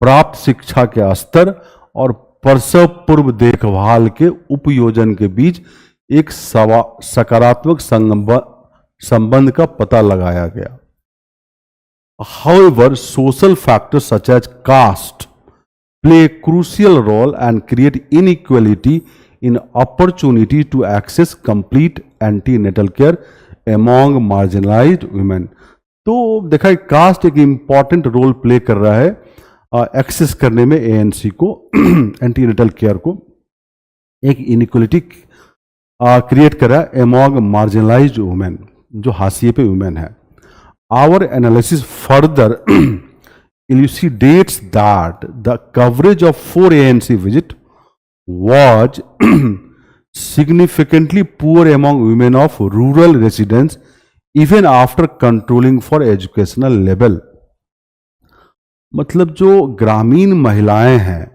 प्राप्त शिक्षा के स्तर और प्रसव पूर्व देखभाल के उपयोजन के बीच एक सकारात्मक संबंध का पता लगाया गया। However, social factors such as caste play a crucial role and create inequality in opportunity to access complete antenatal care among marginalized women। तो देखा कास्ट एक इंपॉर्टेंट रोल प्ले कर रहा है एक्सेस करने में एएनसी को एंटीनेटल केयर को, एक इनइक्वलिटी क्रिएट कर रहा है among marginalized women, जो हाशिए पे वुमेन है। Our analysis further elucidates that the coverage of 4 ANC visit was significantly poor among women of rural residents even after controlling for educational level। मतलब जो ग्रामीण महिलाएं हैं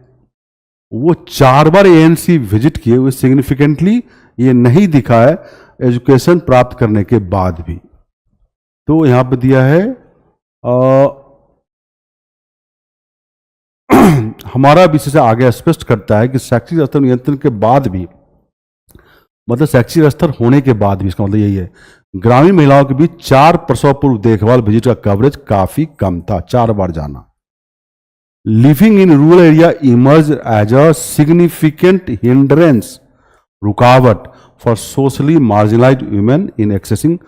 वो 4 बार एएनसी विजिट किए हुए, सिग्निफिकेंटली ये नहीं दिखा है एजुकेशन प्राप्त करने के बाद भी। तो यहां पे दिया है हमारा विषय से आगे स्पष्ट करता है कि शैक्षिक स्तर नियंत्रण के बाद भी, मतलब शैक्षिक स्तर होने के बाद भी, इसका मतलब यही है ग्रामीण महिलाओं के बीच 4 प्रसव पूर्व देखभाल विजिट का कवरेज काफी कम था, 4 बार जाना। Living in rural area emerge as a significant hindrance, रुकावट for socially marginalised women in accessing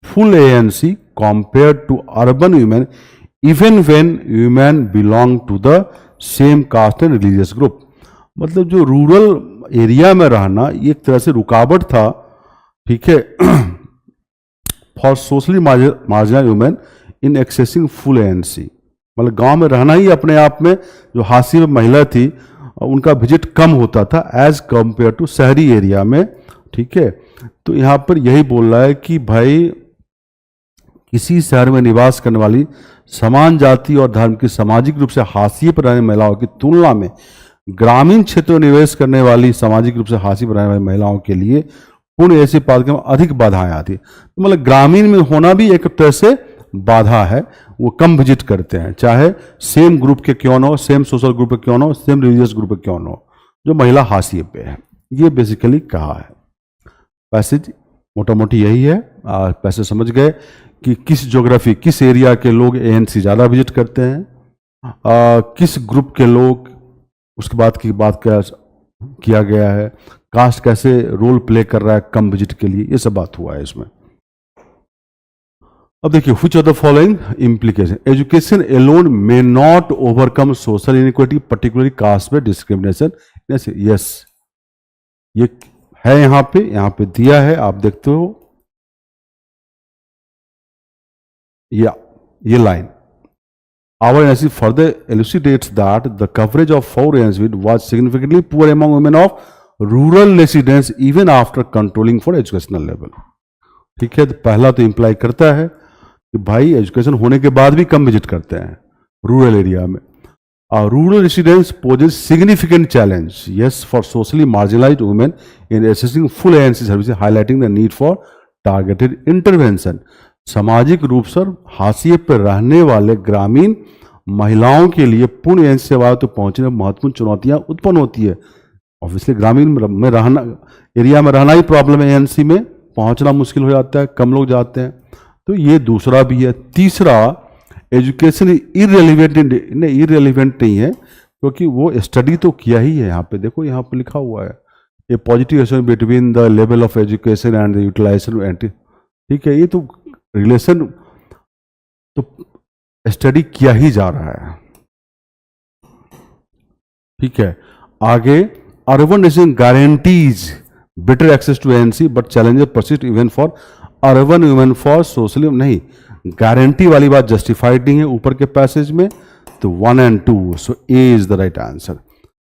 full ANC compared to urban women even when women belong to the same caste and religious group। मतलब जो rural area में रहना ये एक तरह से रुकावट था, ठीक है, for socially marginal women in accessing full ANC। मतलब गांव में रहना ही अपने आप में जो हाशिए में महिला थी उनका विजिट कम होता था एज कंपेयर टू शहरी एरिया में, ठीक है। तो यहाँ पर यही बोल रहा है कि भाई किसी शहर में निवास करने वाली समान जाति और धर्म की सामाजिक रूप से हाशिए पर रहने महिलाओं की तुलना में ग्रामीण क्षेत्रों में निवेश करने वाली सामाजिक रूप से हाशिए पर रहने वाली महिलाओं के लिए पूर्ण ऐसी पाठ्यक्रम अधिक बाधाएं आती। तो मतलब ग्रामीण में होना भी एक तरह से बाधा है, वो कम विजिट करते हैं, चाहे सेम ग्रुप के क्यों न हो, सेम सोशल ग्रुप के क्यों न हो, सेम रिलीजियस ग्रुप के क्यों न हो, जो महिला हाशिए पे है। ये बेसिकली कहा है। पैसेज मोटा मोटी यही है। पैसेज समझ गए कि किस ज्योग्राफी, किस एरिया के लोग एएनसी ज़्यादा विजिट करते हैं, किस ग्रुप के लोग, उसके बाद की बात क्या किया गया है, कास्ट कैसे रोल प्ले कर रहा है कम विजिट के लिए, ये सब बात हुआ है इसमें। अब देखिए, which of the following implication, education alone may not overcome social inequality particularly caste में डिस्क्रिमिनेशन। यस, ये है यहाँ पे दिया है, आप देखते हो ये line. Our analysis further elucidates that the coverage of 4 ANC was significantly poor among women of rural residents even after controlling for educational level। ठीक है, तो पहला तो इंप्लाई करता है कि भाई एजुकेशन होने के बाद भी कम विजिट करते हैं रूरल एरिया में। Rural residents poses significant challenge, yes, for socially marginalized women in accessing full ANC services, highlighting the need for targeted intervention। सामाजिक रूप से हाशिए पर रहने वाले ग्रामीण महिलाओं के लिए पूर्ण एएनसी सेवाओं तक पहुंचने में महत्वपूर्ण चुनौतियां उत्पन्न होती है। ऑब्वियसली ग्रामीण में रहना, एरिया में रहना ही प्रॉब्लम है, एएनसी में पहुंचना मुश्किल हो जाता है, कम लोग जाते हैं। तो ये दूसरा भी है। तीसरा, एजुकेशन इररिलेवेंट नहीं है, क्योंकि वो स्टडी तो किया ही है। यहाँ पे देखो, यहाँ पे लिखा हुआ है a positive relation between the level of education and the utilisation anti, ठीक है, ये तो रिलेशन तो स्टडी किया ही जा रहा है, ठीक है। आगे, urban resident guarantees better access to ANC but challenges persist even for urban women for socially. नहीं, गारंटी वाली बात जस्टिफाइड नहीं है ऊपर के पैसेज में, तो 1 and 2, so A is the right answer.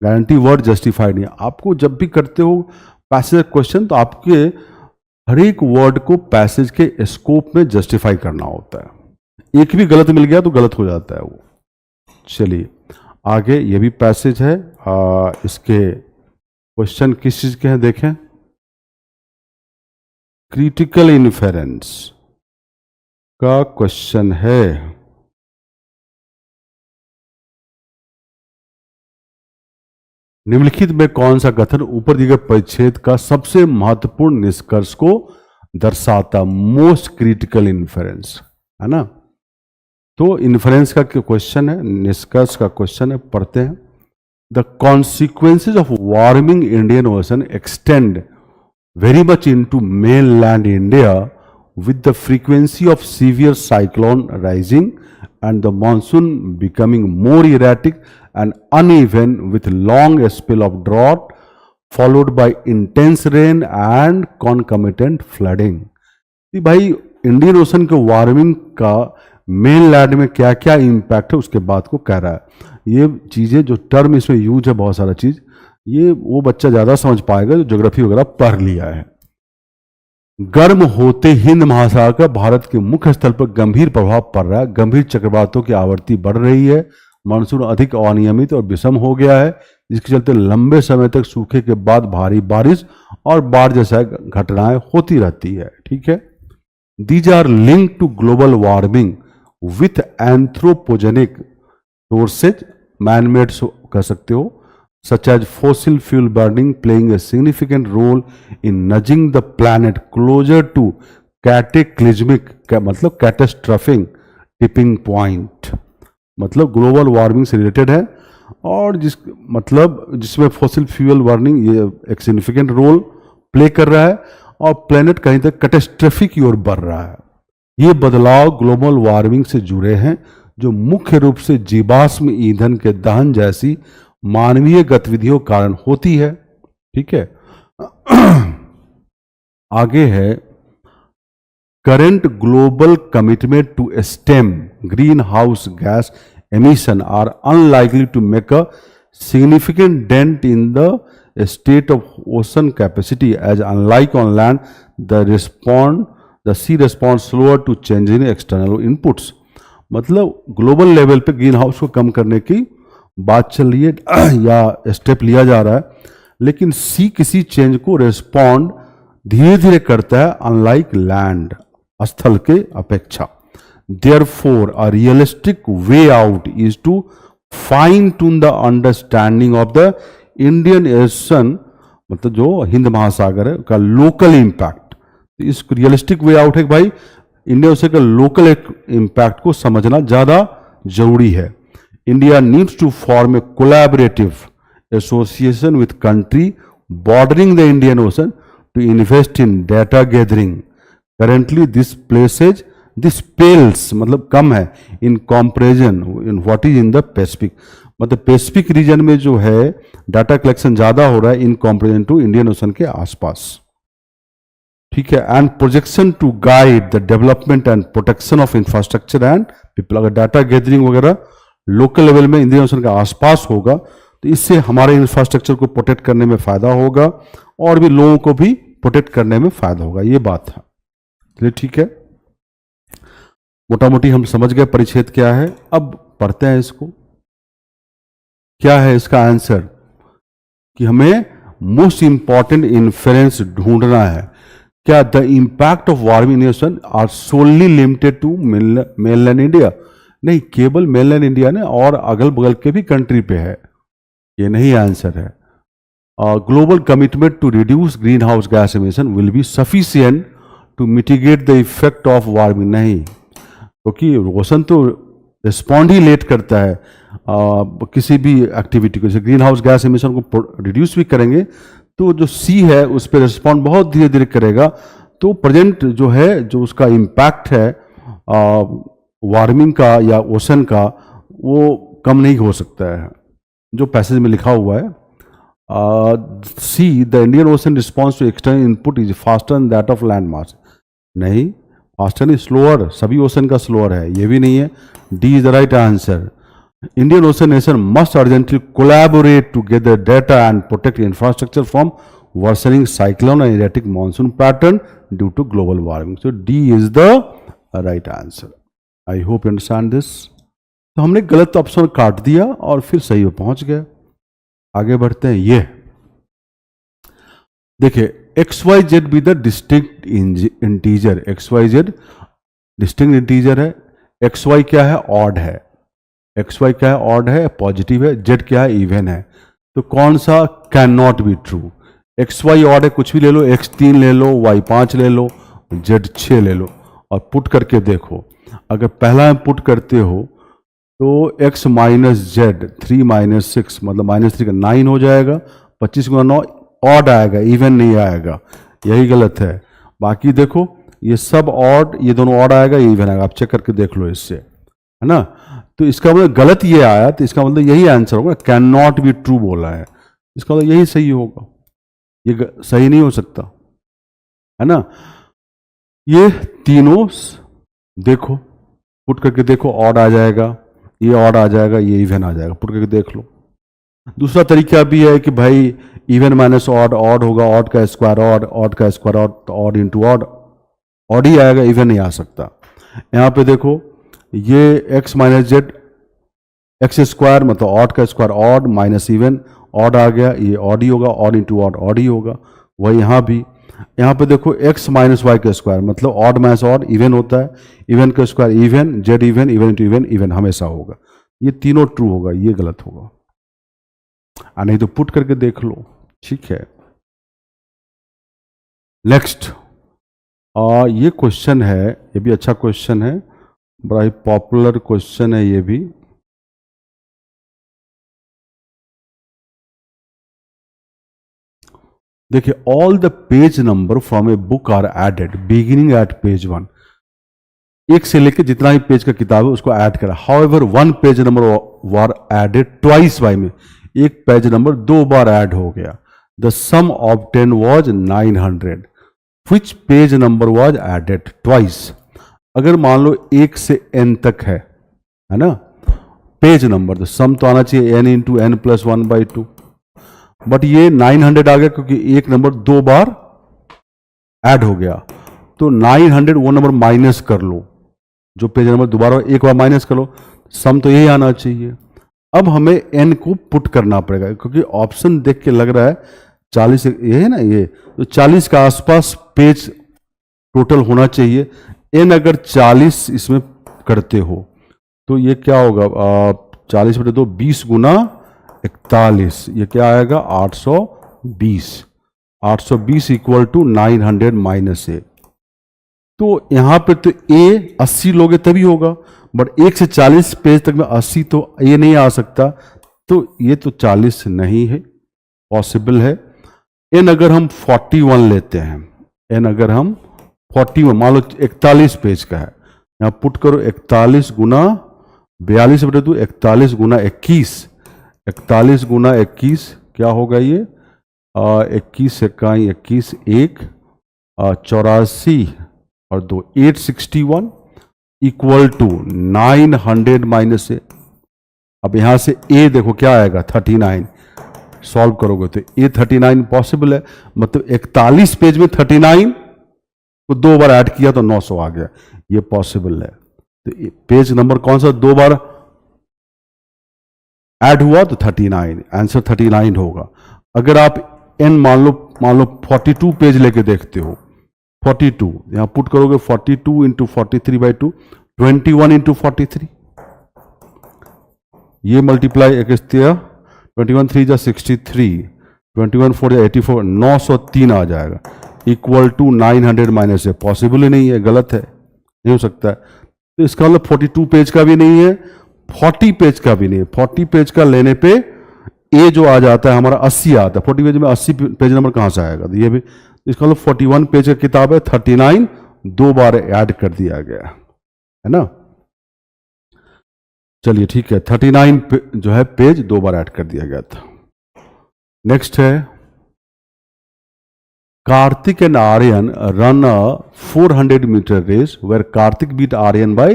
Guarantee word justified नहीं है। आपको जब भी करते हो पैसेज क्वेश्चन, तो आपके हर एक वर्ड को पैसेज के स्कोप में जस्टिफाई करना होता है। एक भी गलत मिल गया तो गलत हो जाता है वो। चलिए आगे, ये भी पैसेज है, इसके क्वेश्चन किस चीज के हैं देखें। क्रिटिकल इन्फेरेंस का क्वेश्चन है। निम्नलिखित में कौन सा कथन ऊपर दिए गए परिच्छेद का सबसे महत्वपूर्ण निष्कर्ष को दर्शाता? मोस्ट क्रिटिकल इन्फेरेंस, है ना। तो इन्फेरेंस का क्वेश्चन है, निष्कर्ष का क्वेश्चन है, पढ़ते हैं। The consequences of warming Indian ocean extend very much into mainland India with the frequency of severe cyclone rising and the monsoon becoming more erratic and uneven with long spell of drought followed by intense rain and concomitant flooding. कि भाई Indian Ocean के warming का main land में क्या क्या impact है उसके बाद को कह रहा है. ये चीज़ें जो टर्म इसमें यूज है बहुत सारा चीज़, ये वो बच्चा ज़्यादा समझ पाएगा जो ज्योग्राफी वगैरह पढ़ लिया है. गर्म होते हिंद महासागर का भारत के मुख्य स्थल पर गंभीर प्रभाव पड़ रहा है. गंभीर चक्रवातों की आवृत्ति बढ़ रही है. मानसून अधिक अनियमित और विषम हो गया है, जिसके चलते लंबे समय तक सूखे के बाद भारी बारिश और बाढ़ जैसा घटनाएं होती रहती है. ठीक है. These are linked to global warming with anthropogenic sources, man-made कह सकते हो, such as fossil fuel burning playing a significant role in nudging the planet closer to cataclysmic मतलब catastrophic tipping point. मतलब ग्लोबल वार्मिंग से related है और जिसमें fossil fuel burning ये एक सिग्निफिकेंट रोल प्ले कर रहा है और प्लेनेट कहीं तक कैटेस्ट्रॉफी की ओर बढ़ रहा है. ये बदलाव ग्लोबल वार्मिंग से जुड़े हैं जो मुख्य रूप से जीवाश्म ईंधन के दहन जैसी मानवीय गतिविधियों के कारण होती है. ठीक है. आगे है current global commitment to stem greenhouse gas emission are unlikely to make a significant dent in the state of ocean capacity, as unlike on land the sea responds slower to change in external inputs. मतलब global level पे green house को कम करने की बात चल रही है या स्टेप लिया जा रहा है, लेकिन सी किसी चेंज को रिस्पॉन्ड धीरे धीरे करता है अनलाइक लैंड स्थल के अपेक्षा. Therefore, a realistic way out is to fine tune the understanding of the Indian Ocean, मतलब जो हिंद महासागर है का लोकल इम्पैक्ट. इस रियलिस्टिक वे आउट है कि भाई इंडिया ओशन का लोकल इम्पैक्ट को समझना ज़्यादा जरूरी है. India needs to form a collaborative association with country bordering the Indian Ocean to invest in data gathering. Currently this pales मतलब कम है in comparison in what is in the Pacific. मतलब Pacific region में जो है data collection ज़्यादा हो रहा है in comparison to Indian Ocean के आसपास. ठीक है. And projection to guide the development and protection of infrastructure and people. अगर डाटा गैदरिंग वगैरह लोकल लेवल में इंडियन ओशन के आसपास होगा तो इससे हमारे इंफ्रास्ट्रक्चर को प्रोटेक्ट करने में फायदा होगा और भी लोगों को भी प्रोटेक्ट करने में फायदा होगा. ये बात है. चलिए ठीक है. मोटा मोटी हम समझ गए परिच्छेद क्या है. अब पढ़ते हैं इसको. क्या है इसका आंसर कि हमें मोस्ट इंपॉर्टेंट इन्फ्लुएंस ढूंढना है. क्या the impact of warming in ocean are solely limited to mainland India? नहीं, केवल मेनलैंड इंडिया ने और अगल बगल के भी कंट्री पे है. ये नहीं आंसर है. Global commitment to reduce green house gas emission will be sufficient to mitigate the effect of warming. नहीं, क्योंकि ओशन तो रिस्पॉन्ड ही लेट करता है किसी भी एक्टिविटी को. जैसे ग्रीन हाउस गैस एमिशन को रिड्यूस भी करेंगे तो जो सी है उस पर रिस्पॉन्ड बहुत धीरे धीरे करेगा. तो प्रेजेंट जो है जो उसका इम्पैक्ट है वार्मिंग का या ओशन का वो कम नहीं हो सकता है. जो पैसेज में लिखा हुआ है C the Indian Ocean response to external input is faster than that of land mass. नहीं, फास्टर नहीं, स्लोअर. सभी ओशन का स्लोअर है. ये भी नहीं है. D is the right answer. Indian Ocean nation must urgently collaborate to gather data and protect infrastructure from worsening cyclone and erratic monsoon pattern due to global warming. So D is the right answer. I hope you understand this. तो हमने गलत option काट दिया और फिर सही पे पहुंच गए. आगे बढ़ते हैं. ये देखिए XYZ be the distinct integer. XYZ distinct integer है. XY क्या है? ऑड है. XY क्या है? ऑड है, पॉजिटिव है. Z क्या है? इवन है. तो कौन सा can not be true? XY odd है, कुछ भी ले लो. X3 ले लो, Y5 ले लो, Z6 ले लो और पुट करके देखो. अगर पहला पुट करते हो तो x माइनस जेड 3 माइनस 6 मतलब -3 का 9 हो जाएगा. 25 गुना 9 ऑड आएगा, इवन नहीं आएगा. यही गलत है. बाकी देखो ये सब ऑड, ये दोनों ऑड आएगा, ये इवन आएगा, आप चेक करके देख लो इससे, है ना। तो इसका मतलब गलत ये आया, तो इसका मतलब यही आंसर होगा, कैन नॉट बी ट्रू बोला है, इसका मतलब यही सही होगा, ये सही नहीं हो सकता, है ना। ये तीनों देखो, पुट करके देखो, ऑड आ जाएगा, ये ऑड आ जाएगा, ये इवन आ जाएगा, पुट करके देख लो। दूसरा तरीका भी है कि भाई इवन माइनस ऑड, ऑड होगा, ऑड का स्क्वायर ऑड, ऑड का स्क्वायर ऑड, तो ऑड इंटू ऑड, ऑड ही आएगा, इवन नहीं आ सकता। यहां पे देखो, ये x minus z x square मतलब ऑड का square odd minus even, odd आ गया, ये ऑड ही होगा, ऑड इंटू ऑड, ऑड ही होगा। वही यहां भी, यहां पे देखो एक्स माइनस वाई का स्क्वायर मतलब ऑड माइनस ऑड इवन होता है, इवन का square even, Z even, even into even, even हमेशा होगा। ये तीनों ट्रू होगा, ये गलत होगा, नहीं तो पुट करके देख लो, ठीक है। नेक्स्ट, ये क्वेश्चन है, ये भी अच्छा क्वेश्चन है, बड़ा ही पॉपुलर क्वेश्चन है ये भी। देखिए, all the page number from a book are added beginning at page 1, एक से लेकर जितना भी पेज का किताब है उसको ऐड करा। However one page number were added twice by में, एक पेज नंबर 2 बार ऐड हो गया। The sum obtained was 900, which page number was added twice. अगर मान लो 1 से n तक है ना पेज नंबर, तो सम तो आना चाहिए n into n plus 1/2, but ये 900 आ गया क्योंकि एक नंबर 2 बार ऐड हो गया। तो 900 वो नंबर माइनस कर लो, जो पेज नंबर दोबारा एक बार माइनस कर लो, सम तो यही आना चाहिए। अब हमें n को पुट करना पड़ेगा, क्योंकि ऑप्शन देख के लग रहा है 40, ये है ना, ये तो 40 के आसपास पेज टोटल होना चाहिए। n अगर 40 इसमें करते हो तो ये क्या होगा, 40 बटे 2 20 गुना 41, ये क्या आएगा 820, 820 इक्वल टू 900 माइनस ए। तो यहां पे तो ए 80 लोगे तभी होगा, बट 1 से 40 पेज तक में 80 तो ये नहीं आ सकता, तो ये तो 40 नहीं है, पॉसिबल है। एन अगर हम 41 लेते हैं, एन अगर हम 41 मान लो 41 पेज का है, यहां पुट करो 41 गुना 42 बटे 2, 41 गुना 21, 41 गुना 21 क्या होगा ये 21 इकाई 21 1 84 और 2 861 इक्वल टू 900 माइनस ए। अब यहां से ए देखो क्या आएगा 39, सॉल्व करोगे तो ए 39 पॉसिबल है, मतलब 41 पेज में 39 को 2 बार ऐड किया तो 900 आ गया, ये पॉसिबल है। तो पेज नंबर कौन सा 2 बार ऐड हुआ तो 39, आंसर 39 होगा। अगर आप एन मान लो 42 पेज लेके देखते हो, 42 यहां पुट करोगे 42 इंटू 43/2, 21 इंटू 43, ये मल्टीप्लाई 21 3 जा 63, 21 4 जा 84, 903 आ जाएगा इक्वल टू 900 माइनस है, पॉसिबल ही नहीं है, गलत है, नहीं हो सकता है। तो इसका मतलब 42 पेज का भी नहीं है, 40 पेज का भी नहीं है। 40 पेज का लेने पे ए जो आ जाता है हमारा 80 आता है, 40 पेज में 80 पेज नंबर कहां से आएगा, तो ये भी इसका मतलब 41 पेज का किताब है, 39 2 बार ऐड कर दिया गया है ना। चलिए ठीक है, 39 जो है पेज 2 बार ऐड कर दिया गया था। नेक्स्ट है Karthik and Aryan run a 400 metre race where Karthik beat Aryan by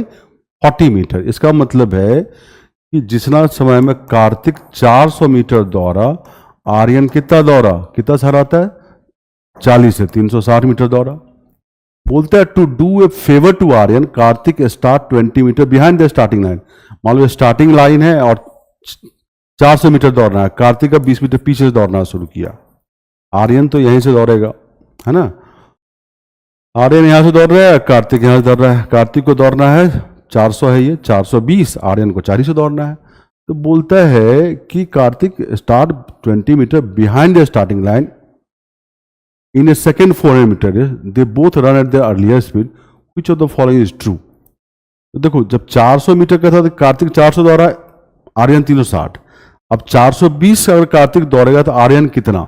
40 metre. इसका मतलब है कि जितना समय में कार्तिक 400 मीटर दौड़ा, आर्यन कितना हराता है 40 से 360 मीटर दौड़ा। बोलता है to do a favour to Aryan, Karthik start 20 metre behind the starting line. मान लो स्टार्टिंग लाइन है और 400 मीटर दौड़ना है, कार्तिक का 20 मीटर पीछे से दौड़ना शुरू किया, आर्यन तो यहीं से दौड़ेगा, है ना। आर्यन यहां से दौड़ रहा है, कार्तिक यहां से दौड़ रहा है, कार्तिक को दौड़ना है 400 है ये 420, आर्यन को 40 से दौड़ना है। तो बोलता है कि Karthik start 20 metre behind the starting line in a second 400 metre, they both run at the earlier speed, which of the following is true. तो देखो जब 400 मीटर का था तो कार्तिक 400 दौड़ा, आर्यन 360। अब 420 अगर कार्तिक दौड़ेगा तो आर्यन कितना,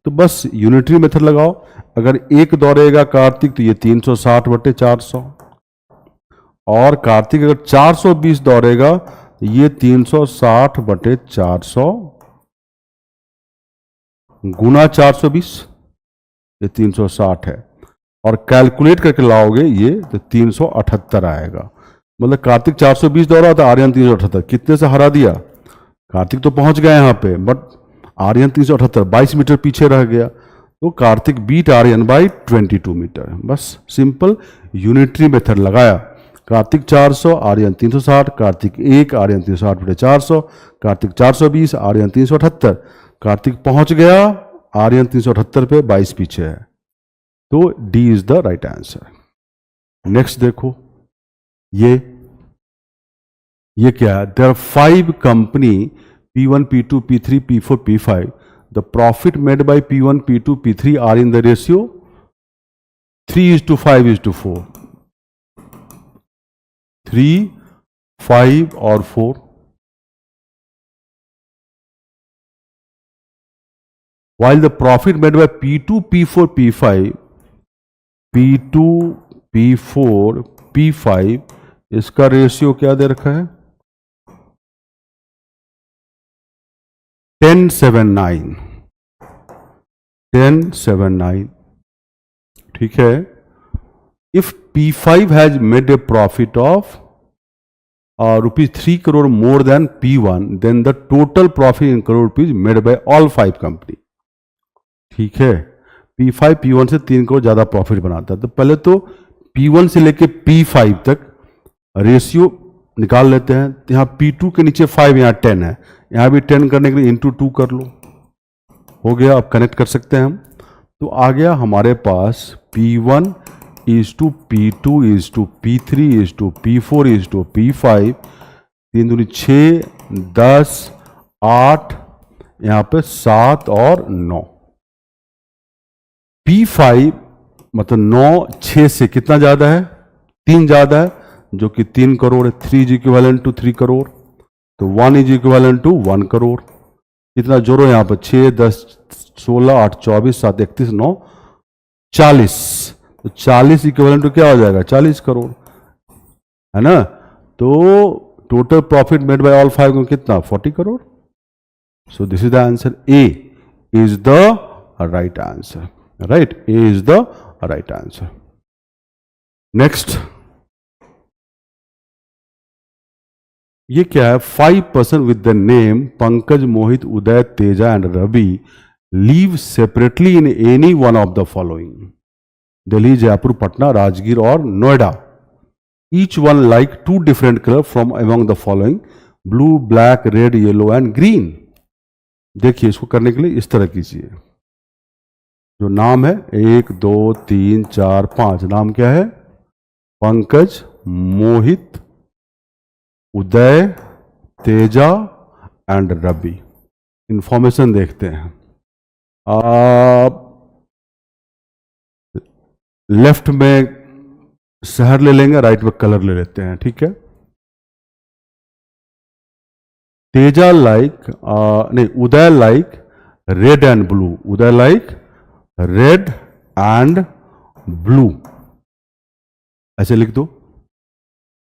तो बस यूनिटरी मेथड लगाओ। अगर एक दौड़ेगा कार्तिक तो ये 360/400, और कार्तिक अगर 420 दौड़ेगा ये 360/400 गुना 420, ये 360 है, और कैलकुलेट करके लाओगे ये तो 378 आएगा। मतलब कार्तिक 420 दौड़ा था, आर्यन 378, कितने से हरा दिया? कार्तिक तो पहुंच गया यहाँ पे, बट आर्यन 378 22 मीटर पीछे रह गया, तो Karthik beat Aryan by 22 metre. बस सिंपल यूनिटरी मेथड लगाया। कार्तिक 400, आर्यन 360, कार्तिक 1, आर्यन 360/400, कार्तिक 420, आर्यन 378, कार्तिक पहुंच गया आर्यन 378 पे, 22 पीछे है, तो D is the right answer. Next देखो, ये क्या है? There are 5 company P1, P2, P3, P4, P5. The profit made by P1, P2, P3 are in the ratio 3:5:4. 3, 5 और 4. While the profit made by P2, P4, P5, P2, P4, P5, इसका ratio क्या दे रखा है? 10:7:9. 10:7:9. ठीक है। If P5 has made a profit of ₹3 crore more than P1, then the total profit in crore rupees made by all 5 company. ठीक है, P5 P1 से 3 करोड़ ज्यादा प्रॉफिट बनाता है, तो पहले तो P1 से लेके P5 तक रेशियो निकाल लेते हैं। तो यहाँ P2 के नीचे 5, यहाँ 10 है, यहाँ भी 10 करने के लिए इंटू 2 कर लो, हो गया। अब कनेक्ट कर सकते हैं हम, तो आ गया हमारे पास P1 is to P2 is to P3 is to P4 is to P5, 3 दूनी 6, 10, 8, यहाँ पे 7 और 9। P5 मतलब 9, 6 से कितना ज्यादा है? 3 ज्यादा है, जो कि 3 करोड़ है। 3 इज इक्विवेलेंट टू 3 करोड़, तो 1 इज इक्विवेलेंट टू 1 करोड़। कितना जोड़ो यहाँ पर? 6, 10, 16, 8, 24, 7, 31, 9, 40। तो 40 इक्विवेलेंट टू क्या हो जाएगा? 40 करोड़, है ना। तो total profit made by all 5 को कितना? 40 crore. So this is the answer. A is the right answer, right, A is the right answer. Next, ये क्या है? 5 person with the name Pankaj, Mohit, Uday, Teja and Ravi live separately in any one of the following: Delhi, Jaipur, Patna, Rajgir और Noida. Each one like 2 different colour from among the following: blue, black, red, yellow and green. देखिए, इसको करने के लिए इस तरह कीजिए। जो नाम है 1, 2, 3, 4, 5, नाम क्या है? पंकज, मोहित, उदय, तेजा एंड रवि। इंफॉर्मेशन देखते हैं। लेफ्ट में शहर ले लेंगे, राइट में कलर ले लेते हैं, ठीक है। तेजा लाइक नहीं, Uday like red and blue, Uday like red and blue, ऐसे लिख दो।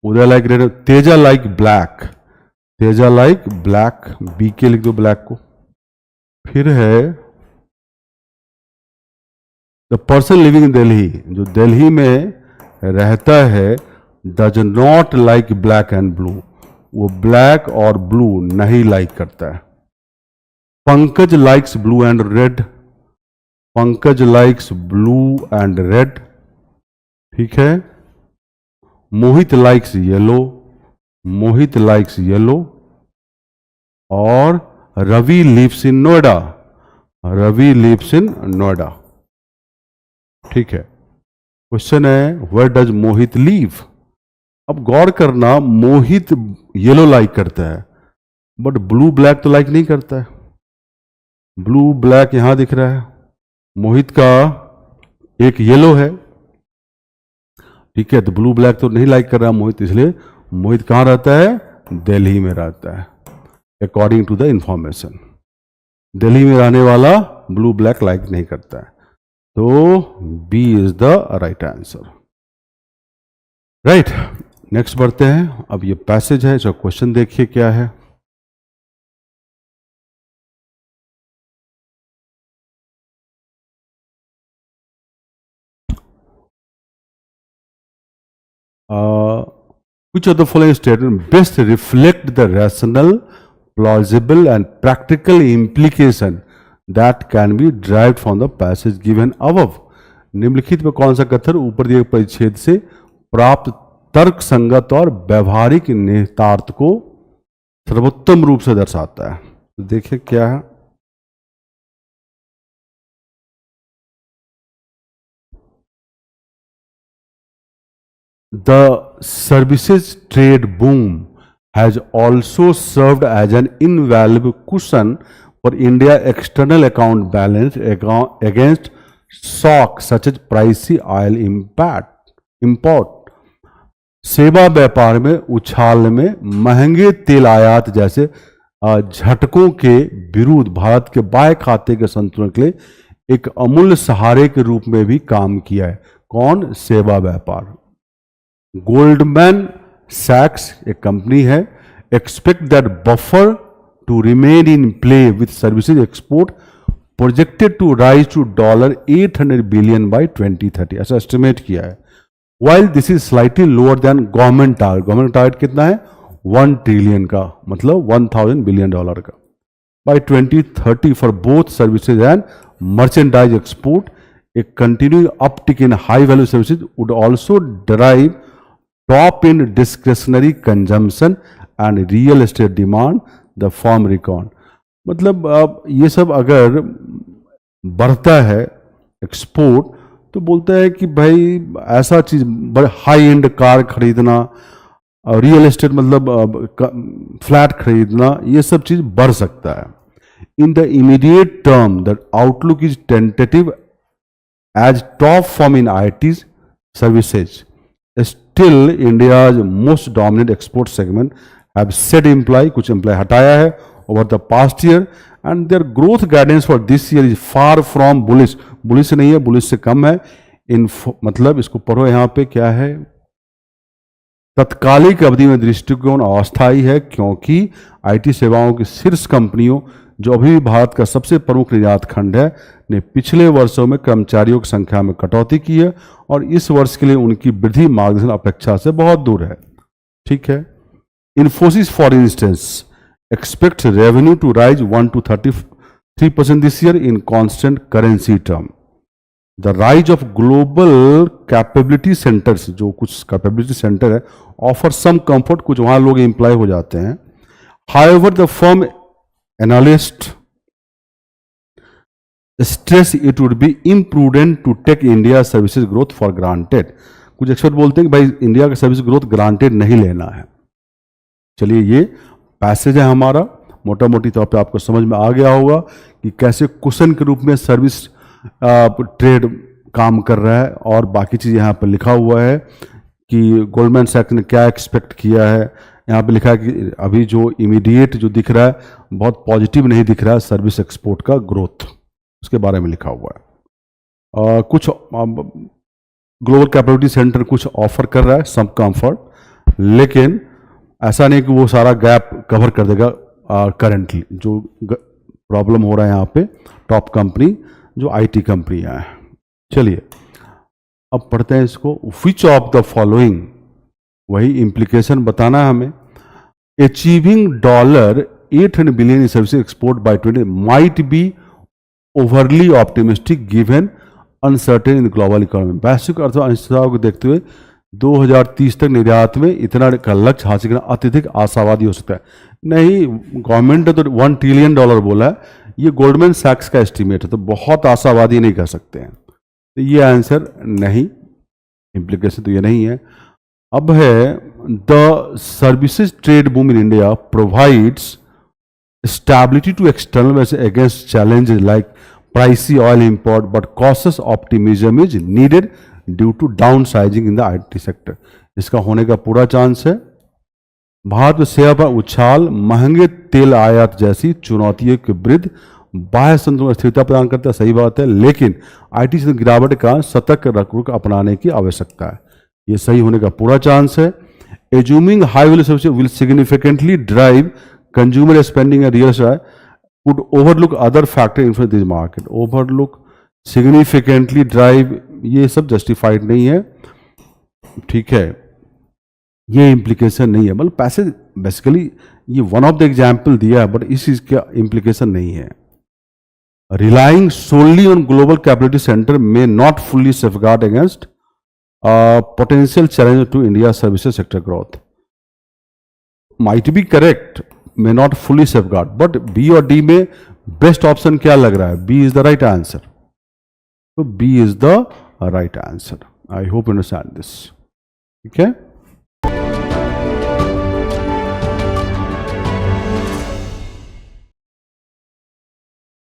Uday like red, Teja like black, Teja like black, B के लिख दो ब्लैक को। फिर है the person living in Delhi, जो दिल्ली में रहता है, does not like black and blue, वो ब्लैक और ब्लू नहीं लाइक करता है। Pankaj likes blue and red, Pankaj likes blue and red, ठीक है। मोहित likes yellow, Mohit likes yellow. और Ravi lives in Noida, Ravi lives in Noida, ठीक है। क्वेश्चन है वेयर डज मोहित लीव। अब गौर करना, मोहित येलो लाइक करता है, बट ब्लू ब्लैक तो लाइक नहीं करता है। ब्लू ब्लैक यहां दिख रहा है, मोहित का एक येलो है, ठीक है। तो ब्लू ब्लैक तो नहीं लाइक कर रहा मोहित, इसलिए मोहित कहां रहता है? दिल्ली में रहता है, according to the information. Delhi में रहने वाला ब्लू ब्लैक लाइक नहीं करता है। तो B is the right answer. Right, next बढ़ते हैं। अब ये पैसेज है, जो क्वेश्चन देखिए क्या है। Which of the following statement best reflect the rational, plausible and practical implication that can be derived from the passage given above? निम्नलिखित में कौन सा कथन ऊपर दिए परिच्छेद से प्राप्त तर्क संगत और व्यवहारिक निहितार्थ को सर्वोत्तम रूप से दर्शाता है? तो देखिए क्या है। The services trade boom has also served as an invaluable cushion for India's external account balance against shocks such as pricey oil import. सेवा व्यापार में उछाल में महंगे तेल आयात जैसे झटकों के विरुद्ध भारत के बाह्य खाते के संतुलन के लिए एक अमूल्य सहारे के रूप में भी काम किया है। कौन? सेवा व्यापार। गोल्डमैन सैक्स एक कंपनी है, expect that buffer to remain in play with services export projected to rise to $800 billion by 2030, ऐसा एस्टिमेट किया है। While this is slightly lower than government target. Government target कितना है? 1 ट्रिलियन का, मतलब $1000 बिलियन का by 2030 for both services and merchandise export. A continuing uptick in high value services would also drive top in discretionary consumption and real estate demand the form record. मतलब अब ये सब अगर बढ़ता है एक्सपोर्ट, तो बोलता है कि भाई ऐसा चीज बड़े हाई एंड कार खरीदना, रियल एस्टेट मतलब फ्लैट खरीदना, ये सब चीज बढ़ सकता है। In the immediate term the outlook is tentative as top form in IT services. Still, India's most dominant export segment have said employee, कुछ employee हटाया है over the past year, and their growth guidance for this year is far from bullish. bullish नहीं है, bullish से कम है। मतलब इसको पढ़ो, यहाँ पे क्या है? तत्कालिक अवधि में दृष्टिकोण अस्थायी है, क्योंकि IT सेवाओं की शीर्ष कंपनियों, जो अभी भी भारत का सबसे प्रमुख निर्यात खंड है, ने पिछले वर्षों में कर्मचारियों की संख्या में कटौती की है और इस वर्ष के लिए उनकी वृद्धि मार्गदर्शन अपेक्षा से बहुत दूर है। ठीक है। Infosys for instance expect revenue to rise 1 to 33% this year in constant currency term. The rise of global capability centres, जो कुछ कैपेबिलिटी सेंटर है, ऑफर सम कंफर्ट, कुछ वहां लोग एम्प्लॉय हो जाते हैं। However the firm analyst stress it would be imprudent to take India services growth for granted। कुछ एक्सपर्ट बोलते हैं कि भाई इंडिया का सर्विस ग्रोथ ग्रांटेड नहीं लेना है। चलिए, ये पैसेज है हमारा, मोटा मोटी तौर पे आपको समझ में आ गया होगा कि कैसे क्वेश्चन के रूप में सर्विस ट्रेड काम कर रहा है, और बाकी चीज़ यहाँ पर लिखा हुआ है कि गोल्डमैन सैक्स ने क्या एक्सपेक्ट किया है। यहाँ पे लिखा है कि अभी जो इमीडिएट जो दिख रहा है बहुत पॉजिटिव नहीं दिख रहा है सर्विस एक्सपोर्ट का ग्रोथ, उसके बारे में लिखा हुआ है। कुछ ग्लोबल कैपेबिलिटी सेंटर कुछ ऑफर कर रहा है, सम कंफर्ट, लेकिन ऐसा नहीं कि वो सारा गैप कवर कर देगा। करंटली जो प्रॉब्लम हो रहा है यहाँ पे टॉप कंपनी जो IT कंपनियाँ हैं। चलिए अब पढ़ते हैं इसको। विच ऑफ द फॉलोइंग, वही इम्प्लीकेशन बताना है हमें। Achieving $800 billion in service export bye 20 might be overly optimistic given uncertain in global economy. वैश्विक अर्थ अनिश्चितताओं को देखते हुए 2030 तक निर्यात में इतना का लक्ष्य हासिल करना अत्यधिक आशावादी हो सकता है। नहीं, गवर्नमेंट ने तो $1 ट्रिलियन बोला है, ये गोल्डमैन सैक्स का एस्टीमेट है, तो बहुत आशावादी नहीं कर सकते हैं। तो ये आंसर नहीं, इम्प्लीकेशन तो ये नहीं है। अब है the services trade boom in India provides stability to external measures against challenges like pricey oil import, but cautious optimism is needed due to downsizing in the IT sector। इसका होने का पूरा चांस है। भारत में सेवा पर उछाल, महंगे तेल आयात जैसी चुनौतियों के विरुद्ध बाह्य संतुलन स्थिरता प्रदान करता है, सही बात है, लेकिन आईटी क्षेत्र गिरावट का सतर्क रुख अपनाने की आवश्यकता है, ये सही होने का पूरा चांस है। Assuming high value service will significantly drive consumer spending and real estate would overlook other factor influence this market. Overlook, significantly drive, ये सब जस्टिफाइड नहीं है, ठीक है, ये इम्प्लीकेशन नहीं है। मतलब पैसेज बेसिकली ये वन ऑफ द एग्जाम्पल दिया है, बट इस चीज का इम्प्लीकेशन नहीं है। Relying solely on global capability centre में not fully safeguard against potential challenge to India services sector growth. Might be correct, may not fully safeguard, but B और D में बेस्ट ऑप्शन क्या लग रहा है? B is the right answer. तो B is the right answer. I hope you understand this. ठीक है?